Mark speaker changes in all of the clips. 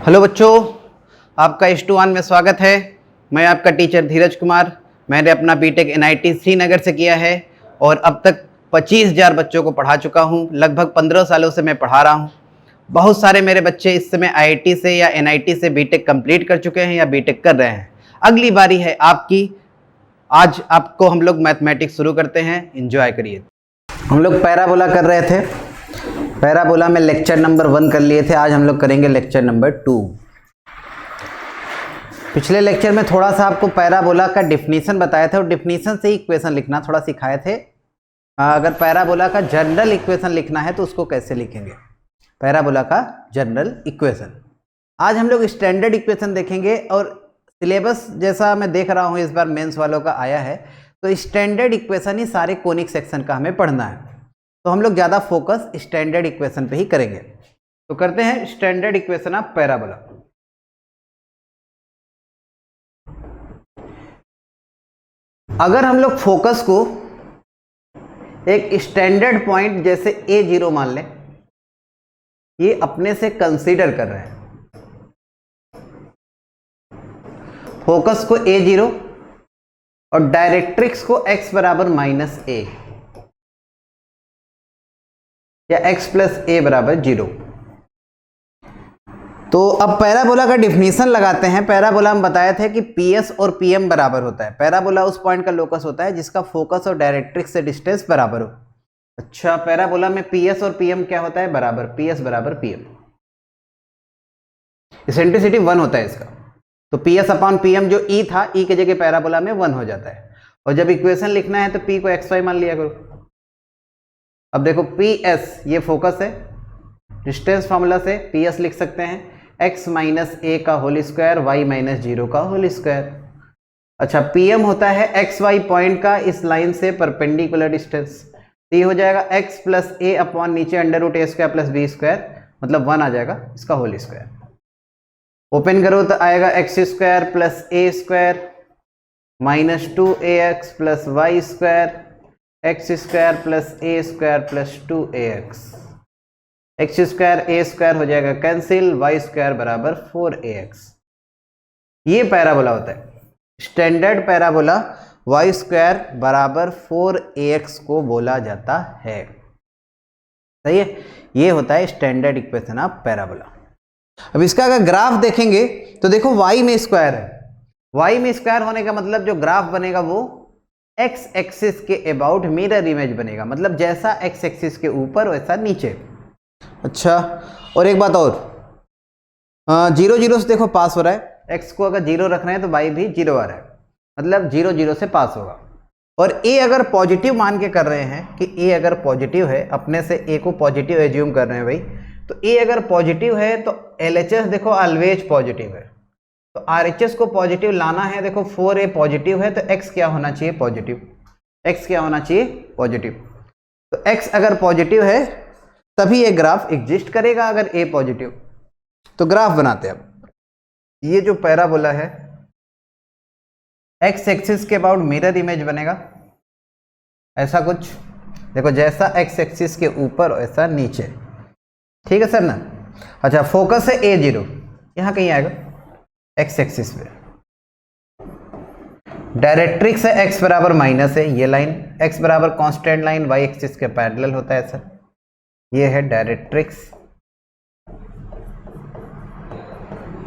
Speaker 1: Hello बच्चों, आपका H2 में स्वागत है। मैं आपका टीचर धीरज कुमार। मैंने अपना बीटेक NIT श्रीनगर से किया है और अब तक 25,000 बच्चों को पढ़ा चुका हूं। लगभग 15 सालों से मैं पढ़ा रहा हूं। बहुत सारे मेरे बच्चे इस समय IIT से या NIT से बीटेक कंप्लीट कर चुके हैं या बीटेक कर रहे हैं। अगली बारी है आपकी। आज आपको हम लोग मैथमेटिक्स शुरू करते हैं, एंजॉय करिए। हम लोग पैराबोला कर रहे थे। पैराबोला में लेक्चर नंबर 1 कर लिए थे। आज हम लोग करेंगे लेक्चर नंबर 2। पिछले लेक्चर में थोड़ा सा आपको पैराबोला का डिफिनीशन बताया था और डिफिनीशन से ही इक्वेशन लिखना थोड़ा सिखाए थे। अगर पैराबोला का जनरल इक्वेशन लिखना है तो उसको कैसे लिखेंगे, पैराबोला का जनरल इक्वेशन। आज हम लोग स्टैंडर्ड इक्वेशन देखेंगे और सिलेबस जैसा मैं देख रहा हूँ इस बार मेंस वालों का आया है तो स्टैंडर्ड इक्वेशन ही सारे कोनिक सेक्शन का हमें पढ़ना है। तो हम लोग ज़्यादा फोकस स्टैंडर्ड इक्वेशन पे ही करेंगे। तो करते हैं स्टैंडर्ड इक्वेशन ऑफ पैराबोला। अगर हम लोग फोकस को एक स्टैंडर्ड पॉइंट जैसे A0 मान लें, ये अपने से कंसीडर कर रहे हैं फोकस को A0 और डायरेक्ट्रिक्स को x बराबर -a या x प्लस a बराबर 0। तो अब पैराबोला का डिफिनीशन लगाते हैं। पैराबोला में बताए थे कि PS और PM बराबर होता है। पैराबोला उस पॉइंट का लोकस होता है जिसका फोकस और डायरेक्ट्रिक्स से डिस्टेंस बराबर हो। अच्छा, पैराबोला में PS और PM क्या होता है? बराबर। PS बराबर PM। इसेंट्रिसिटी 1 होता है इसका। तो PS अपॉन PM जो E था, E की जगह पैराबोला में 1 हो जाता है। और जब इक्वेशन लिखना है तो P को XY मान लिया करो। अब देखो PS ये फोकस है, डिस्टेंस फार्मूला से PS लिख सकते हैं x माइनस a का होल स्क्वायर y माइनस 0 का होल स्क्वायर। अच्छा, PM होता है XY पॉइंट का इस लाइन से परपेंडिकुलर डिस्टेंस। तो ये हो जाएगा x प्लस a अपॉन नीचे under root a square plus b square, मतलब 1 आ जाएगा इसका होल स्क्वायर। ओपन करो तो आएगा x square plus a square minus 2ax plus y square x square plus a square plus 2ax। x square a square हो जाएगा cancel, y square बराबर 4ax। ये पैराबोला होता है। स्टैंडर्ड पैराबोला y स्क्वायर बराबर 4ax को बोला जाता है। सही है, ये होता है स्टैंडर्ड इक्वेशन ऑफ पैराबोला। अब इसका अगर ग्राफ देखेंगे तो देखो y में स्क्वायर है। y में स्क्वायर होने का मतलब जो ग्राफ बनेगा वो x एक्सिस के अबाउट मिरर इमेज बनेगा, मतलब जैसा x एक्सिस के ऊपर वैसा नीचे। अच्छा, और एक बात और, 0 0 से देखो पास हो रहा है। x को अगर 0 रख रहे हैं तो y भी 0 आ रहा है, मतलब 0 0 से पास होगा। और a अगर पॉजिटिव मान के कर रहे हैं कि a अगर पॉजिटिव है, अपने से a को पॉजिटिव एज्यूम कर रहे हैं भाई, तो a अगर पॉजिटिव है तो LHS देखो ऑलवेज पॉजिटिव है। तो RHS को पॉजिटिव लाना है। देखो 4a पॉजिटिव है तो x क्या होना चाहिए? पॉजिटिव। x क्या होना चाहिए? पॉजिटिव। तो x अगर पॉजिटिव है तभी ये ग्राफ एग्जिस्ट करेगा। अगर a पॉजिटिव तो ग्राफ बनाते हैं। अब ये जो पैराबोला है x एक्सिस के अबाउट मिरर इमेज बनेगा ऐसा कुछ। देखो जैसा x एक्सिस के ऊपर वैसा नीचे, ठीक है सर ना। अच्छा, फोकस है A0, यहां कहीं आएगा x एक्सिस पे। डायरेक्ट्रिक्स है x बराबर माइनस है, ये लाइन x बराबर कांस्टेंट लाइन y एक्सिस के पैरेलल होता है सर। ये है डायरेक्ट्रिक्स,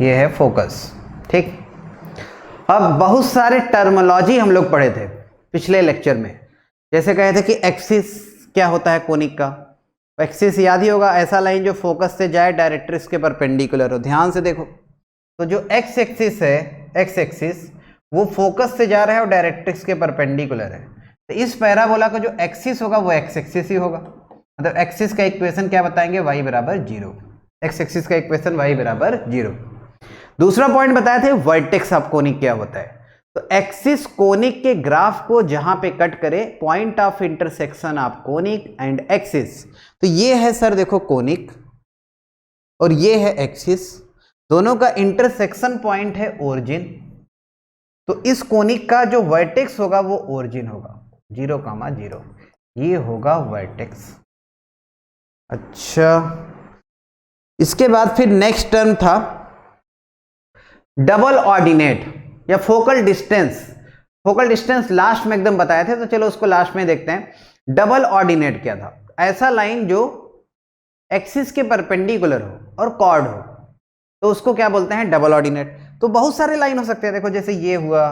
Speaker 1: ये है फोकस। ठीक, अब बहुत सारे टर्मिनोलॉजी हम लोग पढ़े थे पिछले लेक्चर में। जैसे कहे थे कि एक्सिस क्या होता है कोनिक का। एक्सिस याद ही होगा, ऐसा लाइन जो फोकस से जाए डायरेक्ट्रिक्स के परपेंडिकुलर हो। ध्यान से देखो तो जो x एक्सिस है, x एक्सिस वो फोकस से जा रहा है और डायरेक्ट्रिक्स के परपेंडिकुलर है। तो इस पैराबोला का जो एक्सिस होगा वो x एक्सिस ही होगा। मतलब एक्सिस का इक्वेशन क्या बताएंगे? y बराबर 0। x एक्सिस का इक्वेशन y बराबर 0। दूसरा पॉइंट बताए थे वर्टेक्स ऑफ कोनिक क्या होता है। तो एक्सिस कोनिक के ग्राफ को जहां पे कट करे, point of intersection of conic and axis. तो ये है सर देखो कोनिक और ये है एक्सिस, दोनों का इंटरसेक्शन पॉइंट है ओरिजिन। तो इस कोनिक का जो वर्टेक्स होगा वो ओरिजिन होगा 0,0, ये होगा वर्टेक्स। अच्छा, इसके बाद फिर नेक्स्ट टर्म था डबल ऑर्डिनेट या focal distance, focal distance last में एकदम बताए थे, तो चलो उसको लास्ट में देखते हैं। डबल ऑर्डिनेट क्या था? ऐसा लाइन जो एक्सिस के परपेंडिकुलर हो और कॉर्ड हो, तो उसको क्या बोलते हैं? Double ordinate. तो बहुत सारे लाइन हो सकते हैं, देखो जैसे ये हुआ,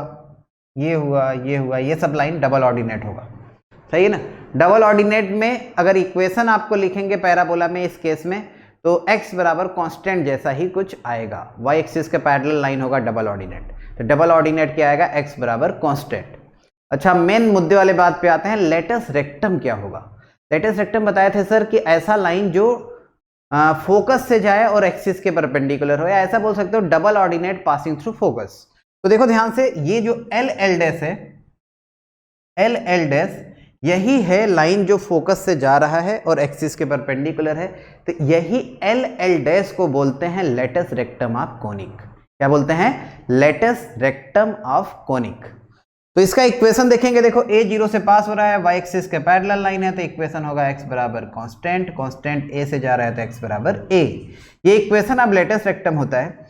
Speaker 1: ये हुआ, ये हुआ, ये सब लाइन डबल ऑर्डिनेट होगा, सही है ना। डबल ऑर्डिनेट में अगर इक्वेशन आपको लिखेंगे पैराबोला में इस केस में, तो x बराबर कांस्टेंट जैसा ही कुछ आएगा, y एक्सिस के पैरेलल लाइन होगा डबल ऑर्डिनेट। तो डबल ऑर्डिनेट क्या आएगा? x बराबर कांस्टेंट। अच्छा, मेन मुद्दे वाले बात पे आते हैं, लेटस रेक्टम क्या होगा? लेटस रेक्टम बताए थे सर कि ऐसा लाइन जो फोकस से जाए और एक्सिस के परपेंडिकुलर हो, या ऐसा बोल सकते हो double ordinate passing through focus. तो देखो ध्यान से, ये जो एल एल डैश है, एल एल डैश यही है लाइन जो फोकस से जा रहा है और एक्सिस के परपेंडिकुलर है, तो यही एल एल डैश को बोलते हैं लेटस रेक्टम ऑफ कोनिक। क्या बोलते हैं? Latus rectum of conic. तो इसका इक्वेशन देखेंगे, देखो a 0 से पास हो रहा है, y एक्सिस के पैरेलल लाइन है, तो इक्वेशन होगा x बराबर कांस्टेंट, कांस्टेंट a से जा रहा है तो x बराबर a। ये इक्वेशन अब लेटस रेक्टम होता है,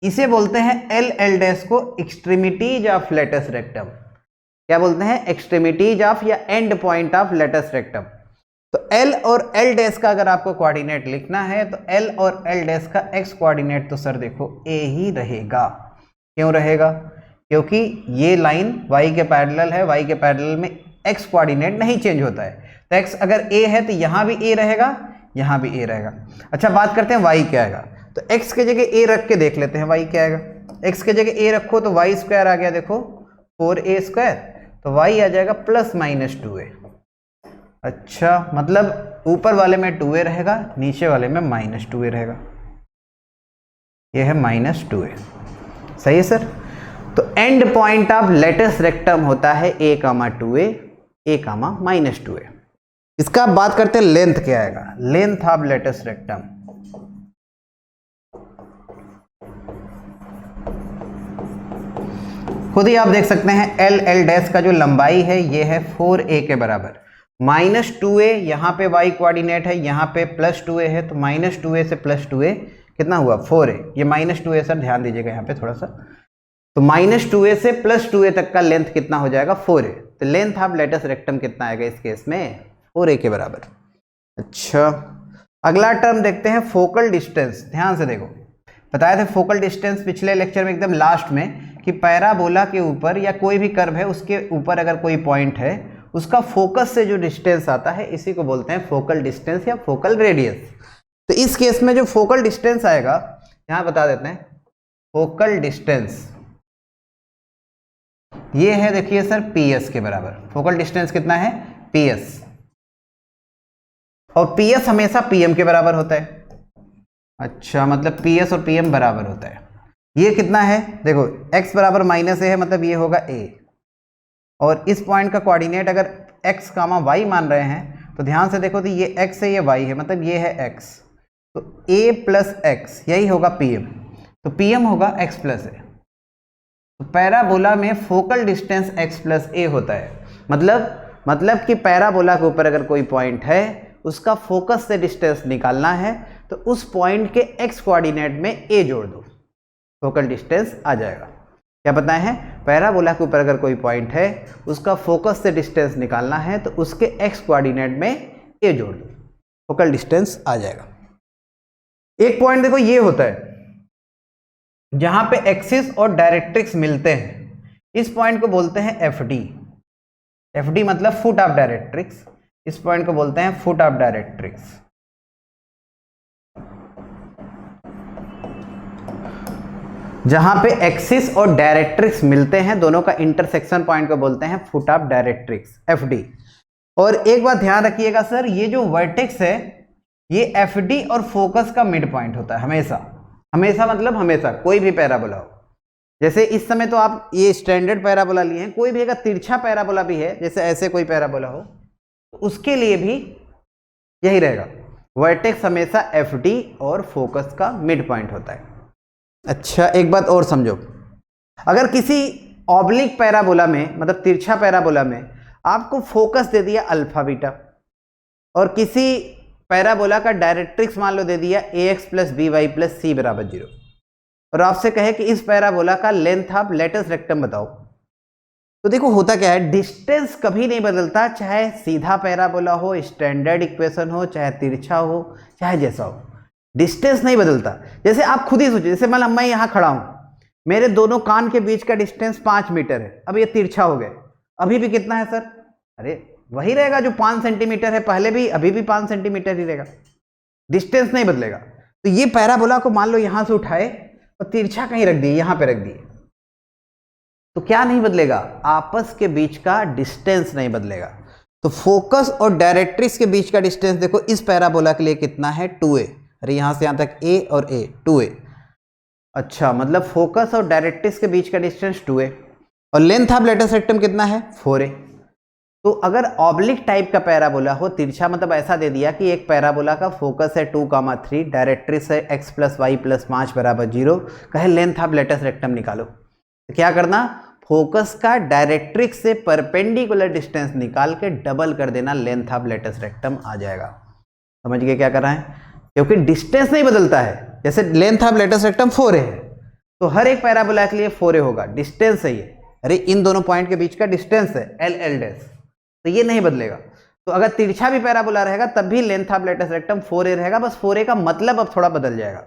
Speaker 1: इसे बोलते हैं एल एल डैश को एक्सट्रीमिटीज ऑफ लेटस रेक्टम। क्या बोलते हैं? एक्सट्रीमिटीज ऑफ या end point of latus rectum. तो एल और एल डैश का अगर आपको कोऑर्डिनेट लिखना है, तो एल और एल डैश का एक्स कोऑर्डिनेट तो सर देखो a ही रहेगा। क्यों रहेगा? क्योंकि ये लाइन y के पैरेलल है, y के पैरेलल में x कोऑर्डिनेट नहीं चेंज होता है, तो x अगर a है तो यहाँ भी a रहेगा, यहाँ भी a रहेगा। अच्छा, बात करते हैं y क्या आएगा, तो x के जगह a रख के देख लेते हैं y क्या आएगा। x के जगह a रखो तो y स्क्वायर आ गया, देखो 4a स्क्वायर, तो y आ जाएगा प्लस माइनस 2a। अच्छा, मतलब ऊपर वाले में 2a रहेगा, नीचे वाले में माइनस 2a रहेगा, ये है माइनस 2a, सही है सर। तो end point of latus rectum होता है a, 2a, a, minus 2a। इसका बात करते हैं लेंथ क्या आएगा, लेंथ ऑफ लेटस रेक्टम। खुद ही आप देख सकते हैं एल एल डैश का जो लंबाई है ये है 4a के बराबर, माइनस 2a, यहाँ पे y कोऑर्डिनेट है, यहाँ पे प्लस 2a है, तो माइनस 2a से प्लस 2a कितना हुआ? 4a। ये माइनस 2a सर ध्यान दीजिएगा यहाँ पे थोड़ा सा, तो माइनस 2a से प्लस 2a तक का लेंथ कितना हो जाएगा? 4a। तो लेंथ ऑफ लेटस रेक्टम कितना आएगा इस केस में? 4a के बराबर। अच्छा, अगला टर्म देखते हैं फोकल डिस्टेंस। ध्यान से देखो, बताया था फोकल डिस्टेंस पिछले लेक्चर में एकदम लास्ट में, कि पैराबोला के ऊपर या कोई भी कर्व है उसके ऊपर अगर कोई पॉइंट है, उसका फोकस से जो डिस्टेंस आता है इसी को बोलते हैं फोकल डिस्टेंस या फोकल रेडियस। तो इस केस में जो फोकल डिस्टेंस आएगा, यहाँ बता देते हैं, फोकल डिस्टेंस ये है, देखिए सर PS के बराबर। फोकल डिस्टेंस कितना है? PS, और PS हमेशा PM के बराबर होता है। अच्छा, मतलब PS और PM बराबर होता है। ये कितना है? देखो x बराबर माइनस a है, मतलब ये होगा a, और इस पॉइंट का कोऑर्डिनेट अगर x, y मान रहे हैं, तो ध्यान से देखो, तो ये x है, ये y है, मतलब ये है x, तो a प्लस x यही होगा PM, तो PM होगा x प्लस a। तो पैराबोला में focal distance x plus a होता है, मतलब कि पैराबोला के ऊपर अगर कोई पॉइंट है, उसका फोकस से डिस्टेंस निकालना है, तो उस पॉइंट के x कोऑर्डिनेट में a जोड़ दो, फोकल डिस्टेंस आ जाएगा। क्या बताए हैं? पैराबोला के ऊपर अगर कोई पॉइंट है, उसका फोकस से डिस्टेंस निकालना है, तो उसके x कोऑर्डिनेट में a जोड़ दो, फोकल डिस्टेंस आ जाएगा। एक पॉइंट देखो ये होता है जहां पे एक्सिस और डायरेक्ट्रिक्स मिलते हैं, इस पॉइंट को बोलते हैं FD। FD मतलब फुट ऑफ डायरेक्ट्रिक्स, इस पॉइंट को बोलते हैं फुट ऑफ डायरेक्ट्रिक्स। जहां पे एक्सिस और डायरेक्ट्रिक्स मिलते हैं, दोनों का इंटरसेक्शन पॉइंट को बोलते हैं फुट ऑफ डायरेक्ट्रिक्स, FD। और एक बात ध्यान रखिएगा सर, ये जो वर्टेक्स है ये FD और फोकस का मिड पॉइंट होता है हमेशा, हमेशा मतलब हमेशा, कोई भी पैराबोला हो। जैसे इस समय तो आप ये स्टैंडर्ड पैराबोला लिए हैं, कोई भी अगर तिरछा पैराबोला भी है, जैसे ऐसे कोई पैराबोला हो, तो उसके लिए भी यही रहेगा, वर्टेक्स हमेशा FD और फोकस का मिड पॉइंट होता है। अच्छा, एक बात और समझो, अगर किसी ऑब्लिक पैराबोला में, मतलब तिरछा पैराबोला में, आपको फोकस दे दिया अल्फा बीटा, और किसी पैराबोला का डायरेक्ट्रिक्स मान लो दे दिया AX plus BY plus C बराबर 0, और आपसे कहे कि इस पैराबोला का लेंथ ऑफ लेटेस्ट रेक्टम बताओ, तो देखो होता क्या है, डिस्टेंस कभी नहीं बदलता, चाहे सीधा पैराबोला हो, स्टैंडर्ड इक्वेशन हो, चाहे तिरछा हो, चाहे जैसा हो, डिस्टेंस नहीं बदलता। जैसे आप खुद ही सोचिए, जैसे मान लो मैं यहाँ खड़ा हूँ, मेरे दोनों कान के बीच का डिस्टेंस 5 मीटर है, अब ये तिरछा हो गया, अभी भी कितना है सर? अरे वही रहेगा जो 5 सेंटीमीटर है पहले भी, अभी भी 5 सेंटीमीटर ही रहेगा, डिस्टेंस नहीं बदलेगा। तो ये पैराबोला को मान लो यहां से उठाए और तिरछा कहीं रख दिए, यहां पे रख दिए, तो क्या नहीं बदलेगा? आपस के बीच का डिस्टेंस नहीं बदलेगा। तो फोकस और डायरेक्ट्रिक्स के बीच का डिस्टेंस देखो इस पैराबोला के लिए कितना है? 2a। अरे यहां से यहां तक a और a 2a। अच्छा, मतलब फोकस और डायरेक्ट्रिक्स के बीच का डिस्टेंस 2a और लेंथ ऑफ लेटेस्ट रेक्टम कितना है? 4a। तो अगर ऑब्लिक टाइप का पैराबोला हो, तिरछा मतलब ऐसा दे दिया कि एक पैराबोला का फोकस है 2,3, डायरेक्ट्रिक्स है x + y + 5 = 0, कहे लेंथ ऑफ लेटेस्ट रेक्टम निकालो, तो क्या करना? फोकस का डायरेक्ट्रिक्स से परपेंडिकुलर डिस्टेंस निकाल के डबल कर देना, लेंथ ऑफ लेटेस्ट रेक्टम आ जाएगा। समझ गए क्या कर रहा है? क्योंकि डिस्टेंस नहीं बदलता है। जैसे length of latus rectum 4a है, तो हर एक पैराबोला के लिए 4a होगा, डिस्टेंस है ये। अरे इन दोनों पॉइंट के बीच का डिस्टेंस है l, तो ये नहीं बदलेगा। तो अगर तिरछा भी पैराबोला रहेगा तब भी length of latus rectum 4a रहेगा, बस 4a का मतलब अब थोड़ा बदल जाएगा।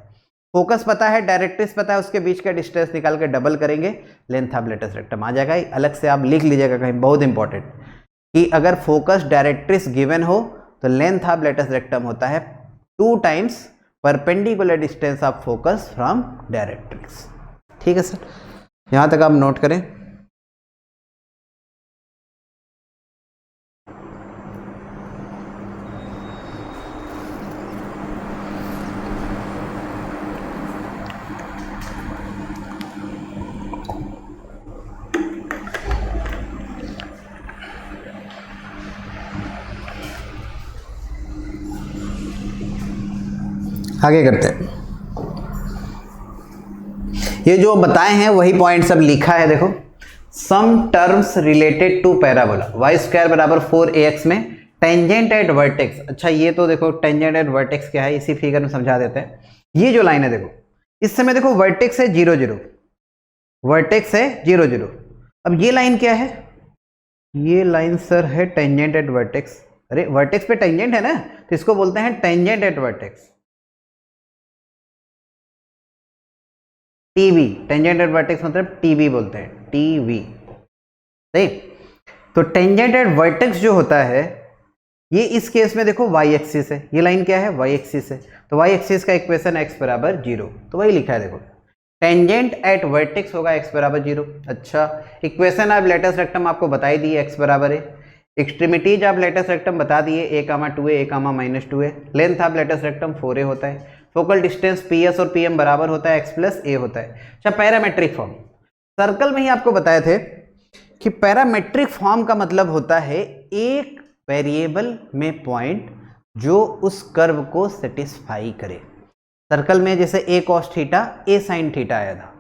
Speaker 1: फोकस पता है, डायरेक्ट्रिक्स पता है, उसके बीच का डिस्टेंस निकाल के डबल करेंगे, लेंथ ऑफ लेटेस्ट रेक्टम आ जाएगा। अलग से आप लिख लीजिएगा कहीं, बहुत इंपॉर्टेंट, कि अगर फोकस डायरेक्ट्रिक्स गिवन हो तो लेंथ ऑफ लेटेस्ट रेक्टम होता है 2 times perpendicular distance of focus from directrix. ठीक है सर, यहाँ तक आप नोट करें। आगे करते हैं। ये जो बताए हैं वही पॉइंट सब लिखा है, देखो। Some terms related to parabola y² = 4ax में टेंजेंट एट वर्टेक्स। अच्छा, ये तो देखो टेंजेंट एट वर्टेक्स क्या है, इसी फिगर में समझा देते हैं। ये जो लाइन है देखो, इस समय देखो वर्टेक्स है 0 0, वर्टेक्स है 0 0। अब ये लाइन क्या है? ये लाइन सर है टेंजेंट एट वर्टेक्स। अरे वर्टेक्स पे टेंजेंट है ना, तो इसको बोलते हैं tangent at vertex, TV. Tangent at vertex मतलब टीवी बोलते हैं, टीवी। सही। तो टेंजेंट एट वर्टेक्स जो होता है ये इस केस में देखो y एक्सिस है, ये लाइन क्या है? y एक्सिस है। तो y एक्सिस का इक्वेशन x = 0, तो वही लिखा है देखो, टेंजेंट एट वर्टेक्स होगा x = 0। अच्छा, इक्वेशन ऑफ लेटेस्ट रेक्टम आपको बताई दी x = a, extremities of latus rectum बता दिए a, 2a, a, -2a। Length of latus rectum 4a होता है। फोकल डिस्टेंस PS और PM बराबर होता है, x + a होता है। अच्छा, पैरामेट्रिक फॉर्म सर्कल में ही आपको बताए थे कि पैरामेट्रिक फॉर्म का मतलब होता है एक वेरिएबल में पॉइंट जो उस कर्व को सेटिस्फाई करे। सर्कल में जैसे a cos θ, a sin θ आया था,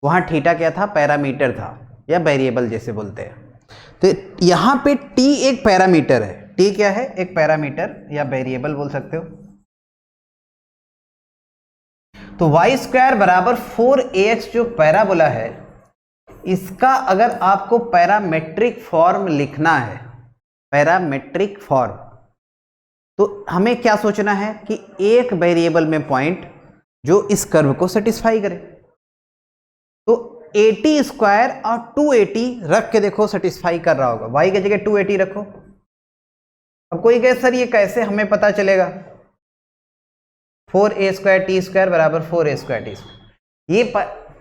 Speaker 1: वहां थीटा क्या था? पैरामीटर था या वेरिएबल जैसे बोलते हैं। तो यहां पे t एक पैरामीटर है। t क्या है? एक पैरामीटर या वेरिएबल बोल सकते हो। तो y² = 4ax जो पैराबोला है, इसका अगर आपको पैरामेट्रिक फॉर्म लिखना है, पैरामेट्रिक फॉर्म, तो हमें क्या सोचना है कि एक वेरिएबल में पॉइंट जो इस कर्व को सेटिस्फाई करे। तो 80² और 280 रख के देखो सेटिस्फाई कर रहा होगा, y की जगह 280 रखो। अब कोई कहे सर ये कैसे हमें पता चलेगा? 4a² t² = 4a² t²। ये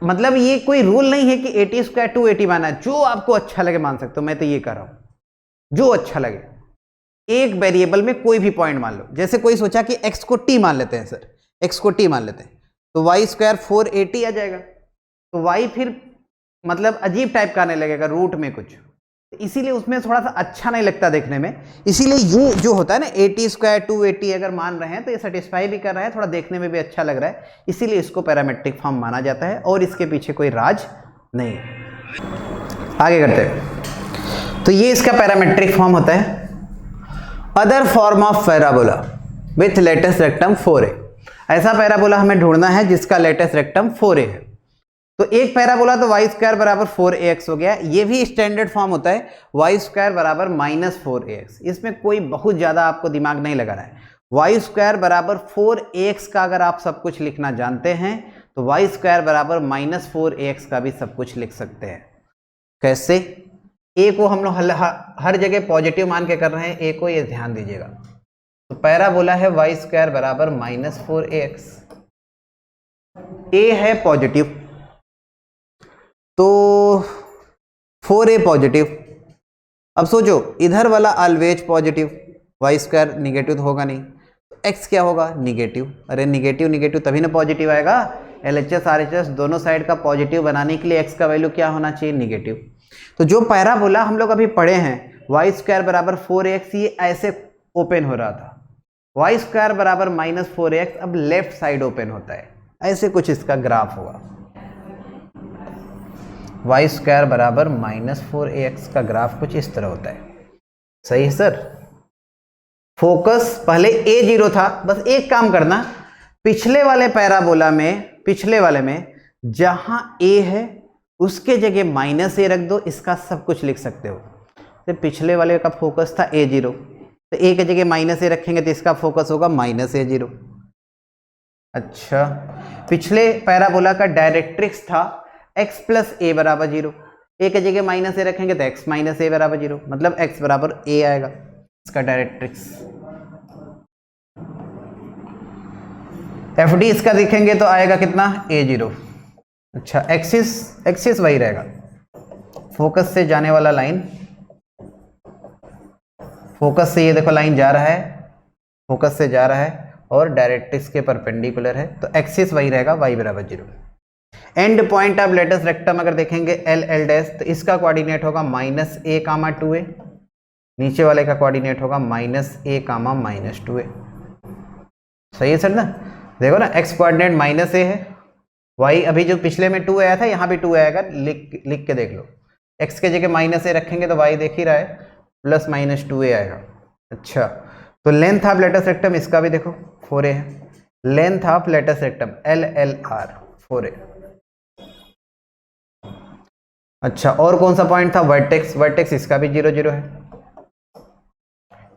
Speaker 1: मतलब ये कोई रूल नहीं है कि 80² 280 माना, जो आपको अच्छा लगे मान सकते हो। मैं तो ये कर रहा हूं, जो अच्छा लगे। एक वेरिएबल में कोई भी पॉइंट मान लो, जैसे कोई सोचा कि x को t मान लेते हैं सर, x को t मान लेते हैं, तो y² 480 आ जाएगा। तो y फिर मतलब अजीब टाइप का आने लगेगा, रूट में कुछ, इसीलिए उसमें थोड़ा सा अच्छा नहीं लगता देखने में। इसीलिए ये जो होता है ना 80² 280 अगर मान रहे हैं तो ये सेटिस्फाई भी कर रहा है, थोड़ा देखने में भी अच्छा लग रहा है, इसीलिए इसको पैरामेट्रिक फॉर्म माना जाता है और इसके पीछे कोई राज नहीं है। आगे करते हैं। तो ये इसका पैरामेट्रिक फॉर्म होता है। Other form of parabola with latus rectum 4a। ऐसा पैराबोला हमें ढूंढना है जिसका लेटेस्ट रेक्टम 4a है। तो एक पैराबोला तो वाई स्क्वायर बराबर 4ax हो गया। ये भी स्टैंडर्ड फॉर्म होता है, वाई स्क्वायर बराबर -4ax। इसमें कोई बहुत ज़्यादा आपको दिमाग नहीं लगाना है। वाई स्क्वायर बराबर 4ax का अगर आप सब कुछ लिखना जानते हैं तो वाई स्क्वायर बराबर -4ax का भी सब कुछ लिख सकते हैं। कैसे? ए को हम लोग हर जगह पॉजिटिव मान के कर रहे हैं, ए को ये ध्यान दीजिएगा। तो पैराबोला है वाई स्क्वायर बराबर -4ax, ए है पॉजिटिव तो 4a पॉजिटिव। अब सोचो इधर वाला always positive, y square negative तो होगा नहीं, तो x क्या होगा? निगेटिव। अरे निगेटिव निगेटिव तभी ना पॉजिटिव आएगा। LHS RHS दोनों साइड का पॉजिटिव बनाने के लिए x का वैल्यू क्या होना चाहिए? निगेटिव। तो जो पैराबोला हम लोग अभी पढ़े हैं वाई स्क्वायर बराबर 4ax, ये ऐसे ओपन हो रहा था। वाई स्क्वायर बराबर -4ax अब लेफ्ट साइड ओपन होता है, ऐसे कुछ इसका ग्राफ होगा। वाई स्क्वायर बराबर -4ax का ग्राफ कुछ इस तरह होता है। सही है सर? फोकस पहले a0 था, बस एक काम करना, पिछले वाले पैराबोला में, पिछले वाले में जहां a है उसके जगह -a रख दो, इसका सब कुछ लिख सकते हो। तो पिछले वाले का फोकस था a0, तो a के जगह -a रखेंगे तो इसका फोकस होगा -a0। अच्छा, पिछले पैराबोला का डायरेक्ट्रिक्स था x प्लस a बराबर 0, a के जगह -a रखेंगे तो x माइनस a बराबर 0, मतलब x बराबर a आएगा इसका डायरेक्ट्रिक्स। FD इसका देखेंगे तो आएगा कितना? a0। अच्छा, एक्सिस वही रहेगा, फोकस से जाने वाला लाइन, फोकस से ये देखो लाइन जा रहा है, फोकस से जा रहा है और डायरेक्ट्रिक्स के परपेंडिकुलर है, तो एक्सिस वही रहेगा y बराबर 0। And point of latus rectum अगर देखेंगे L डैश, तो इसका कोऑर्डिनेट होगा -a, 2a, नीचे वाले का कोऑर्डिनेट होगा -a, -2a। सही है सर ना? देखो ना, x कोऑर्डिनेट -a है, y अभी जो पिछले में 2 आया था यहाँ भी 2 आएगा, लिख के देख लो। x के जगह -a रखेंगे तो y देख ही रहा है, +-2a आएगा। अच्छा, तो लेंथ ऑफ लेटेस्ट रेक्टम इसका भी देखो 4a है, length of latus rectum LLR 4a। अच्छा, और कौन सा पॉइंट था? वर्टेक्स, वर्टेक्स इसका भी 0 0 है।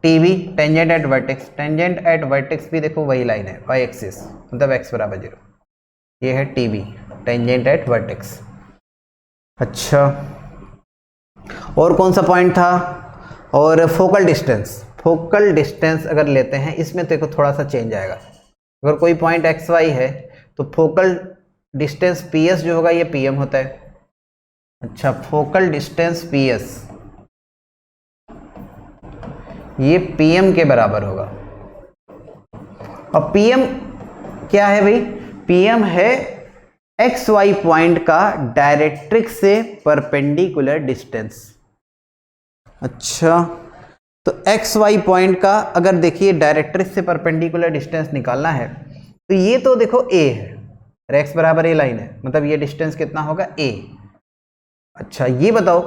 Speaker 1: TB tangent at vertex, tangent at vertex भी देखो वही लाइन है, y एक्सिस, मतलब x बराबर 0। ये है TB टेंजेंट एट वर्टेक्स। अच्छा, और कौन सा पॉइंट था? और फोकल डिस्टेंस, फोकल डिस्टेंस अगर लेते हैं इसमें देखो थोड़ा सा चेंज आएगा। अगर कोई पॉइंट XY है तो फोकल डिस्टेंस PS जो होगा ये PM होता है। अच्छा, फोकल डिस्टेंस PS ये PM के बराबर होगा। और PM क्या है भाई? PM है XY पॉइंट का डायरेक्ट्रिक्स से परपेंडिकुलर डिस्टेंस। अच्छा, तो XY पॉइंट का अगर देखिए डायरेक्ट्रिक्स से परपेंडिकुलर डिस्टेंस निकालना है तो ये तो देखो A है और x बराबर A लाइन है, मतलब ये डिस्टेंस कितना होगा? A। अच्छा, ये बताओ,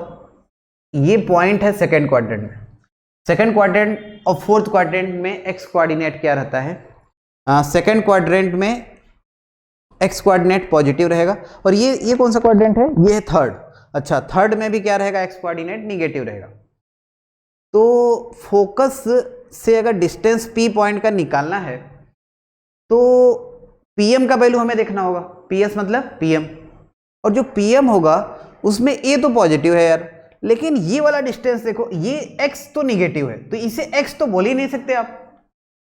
Speaker 1: ये पॉइंट है सेकेंड क्वाड्रेंट में, सेकेंड क्वाड्रेंट और फोर्थ क्वाड्रेंट में x कोऑर्डिनेट क्या रहता है? सेकेंड क्वाड्रेंट में x कोऑर्डिनेट पॉजिटिव रहेगा, और ये कौन सा क्वाड्रेंट है? ये है थर्ड। अच्छा, थर्ड में भी क्या रहेगा? x कोऑर्डिनेट निगेटिव रहेगा। तो फोकस से अगर डिस्टेंस P पॉइंट का निकालना है तो PM का वैल्यू हमें देखना होगा, PS मतलब PM, और जो PM होगा उसमें A तो पॉजिटिव है यार, लेकिन ये वाला डिस्टेंस देखो, ये x तो निगेटिव है, तो इसे x तो बोल ही नहीं सकते आप,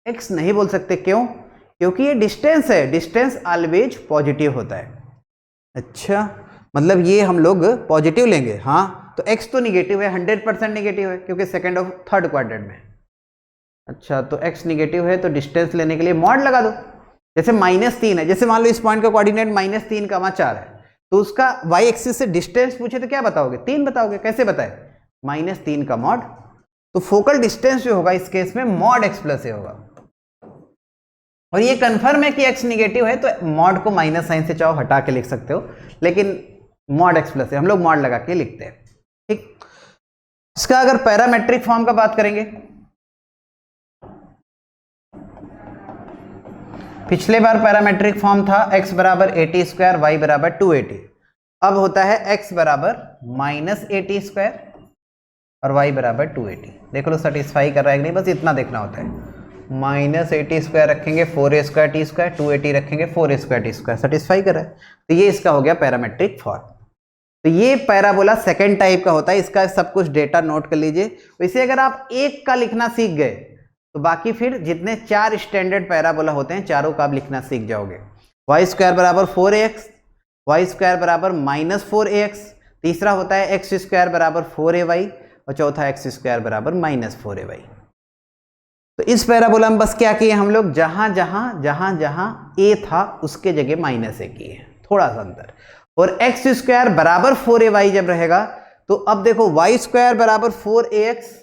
Speaker 1: x नहीं बोल सकते। क्यों? क्योंकि ये डिस्टेंस है, डिस्टेंस ऑलवेज पॉजिटिव होता है। अच्छा, मतलब ये हम लोग पॉजिटिव लेंगे, हाँ, तो x तो निगेटिव है, 100% निगेटिव है क्योंकि सेकेंड और थर्ड क्वाड्रेंट में। अच्छा, तो x निगेटिव है तो डिस्टेंस लेने के लिए मॉड लगा दो। जैसे -3 है, जैसे मान लो इस पॉइंट का कोऑर्डिनेट -3, 4 है, तो उसका y एक्सिस से डिस्टेंस पूछे तो क्या बताओगे? 3 बताओगे। कैसे बताए? -3 का मॉड। तो फोकल डिस्टेंस जो होगा इस केस में मॉड x प्लस a होगा, और ये कंफर्म है कि x निगेटिव है तो मॉड को माइनस साइन से चाहो हटा के लिख सकते हो, लेकिन मॉड x प्लस a हम लोग मॉड लगा के लिखते हैं। ठीक, इसका अगर पैरामेट्रिक फॉर्म का बात करेंगे, पिछले बार पैरामेट्रिक फॉर्म था x बराबर 80 स्क्वायर, y बराबर 280। अब होता है x बराबर -80² और y बराबर 280। देख लो सेटिस्फाई कर रहा है कि नहीं, बस इतना देखना होता है। -80² रखेंगे 4a²t², 280 रखेंगे 4a²t², सेटिस्फाई कर रहा है। तो ये इसका हो गया पैरामेट्रिक फॉर्म। तो ये पैराबोला सेकंड टाइप का होता है, इसका सब कुछ डेटा नोट कर लीजिए। वैसे अगर आप एक का लिखना सीख गए तो बाकी फिर जितने 4 स्टैंडर्ड पैराबोला होते हैं चारों का आप लिखना सीख जाओगे। y² बराबर 4ax, y² बराबर -4ax, तीसरा होता है x² बराबर 4ay और चौथा x² बराबर -4ay। तो इस पैराबोला में बस क्या किए हम लोग, जहां जहां a था उसके जगह -a किए, थोड़ा सा अंतर। और x² बराबर 4ay जब रहेगा तो अब देखो y² बराबर 4ax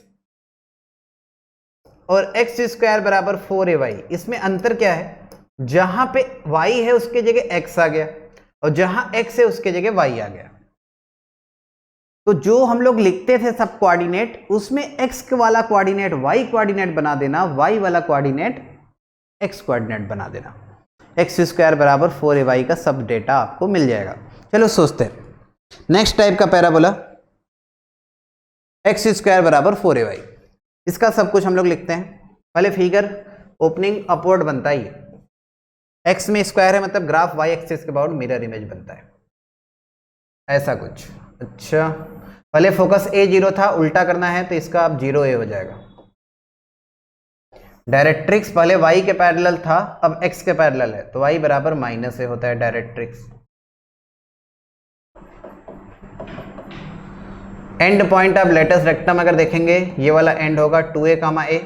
Speaker 1: और x² बराबर 4ay, इसमें अंतर क्या है, जहां पे y है उसके जगह x आ गया और जहां x है उसके जगह y आ गया। तो जो हम लोग लिखते थे सब कोऑर्डिनेट, उसमें x वाला कोऑर्डिनेट y कोऑर्डिनेट बना देना, y वाला कोऑर्डिनेट x कोऑर्डिनेट बना देना। x² बराबर 4ay का सब डेटा आपको मिल जाएगा। चलो सोचते हैं नेक्स्ट टाइप का पैराबोला, x² बराबर 4ay। इसका सब कुछ हम लोग लिखते हैं। पहले फिगर ओपनिंग अपवर्ड बनता ही है, x में स्क्वायर है मतलब ग्राफ y एक्सिस के अबाउट मिरर इमेज बनता है, ऐसा कुछ। अच्छा, पहले फोकस a0 था, उल्टा करना है तो इसका अब 0a हो जाएगा। डायरेक्ट्रिक्स पहले y के पैरेलल था, अब x के पैरेलल है तो y बराबर -a होता है directrix. And point of latus rectum अगर देखेंगे, ये वाला एंड होगा 2a, a,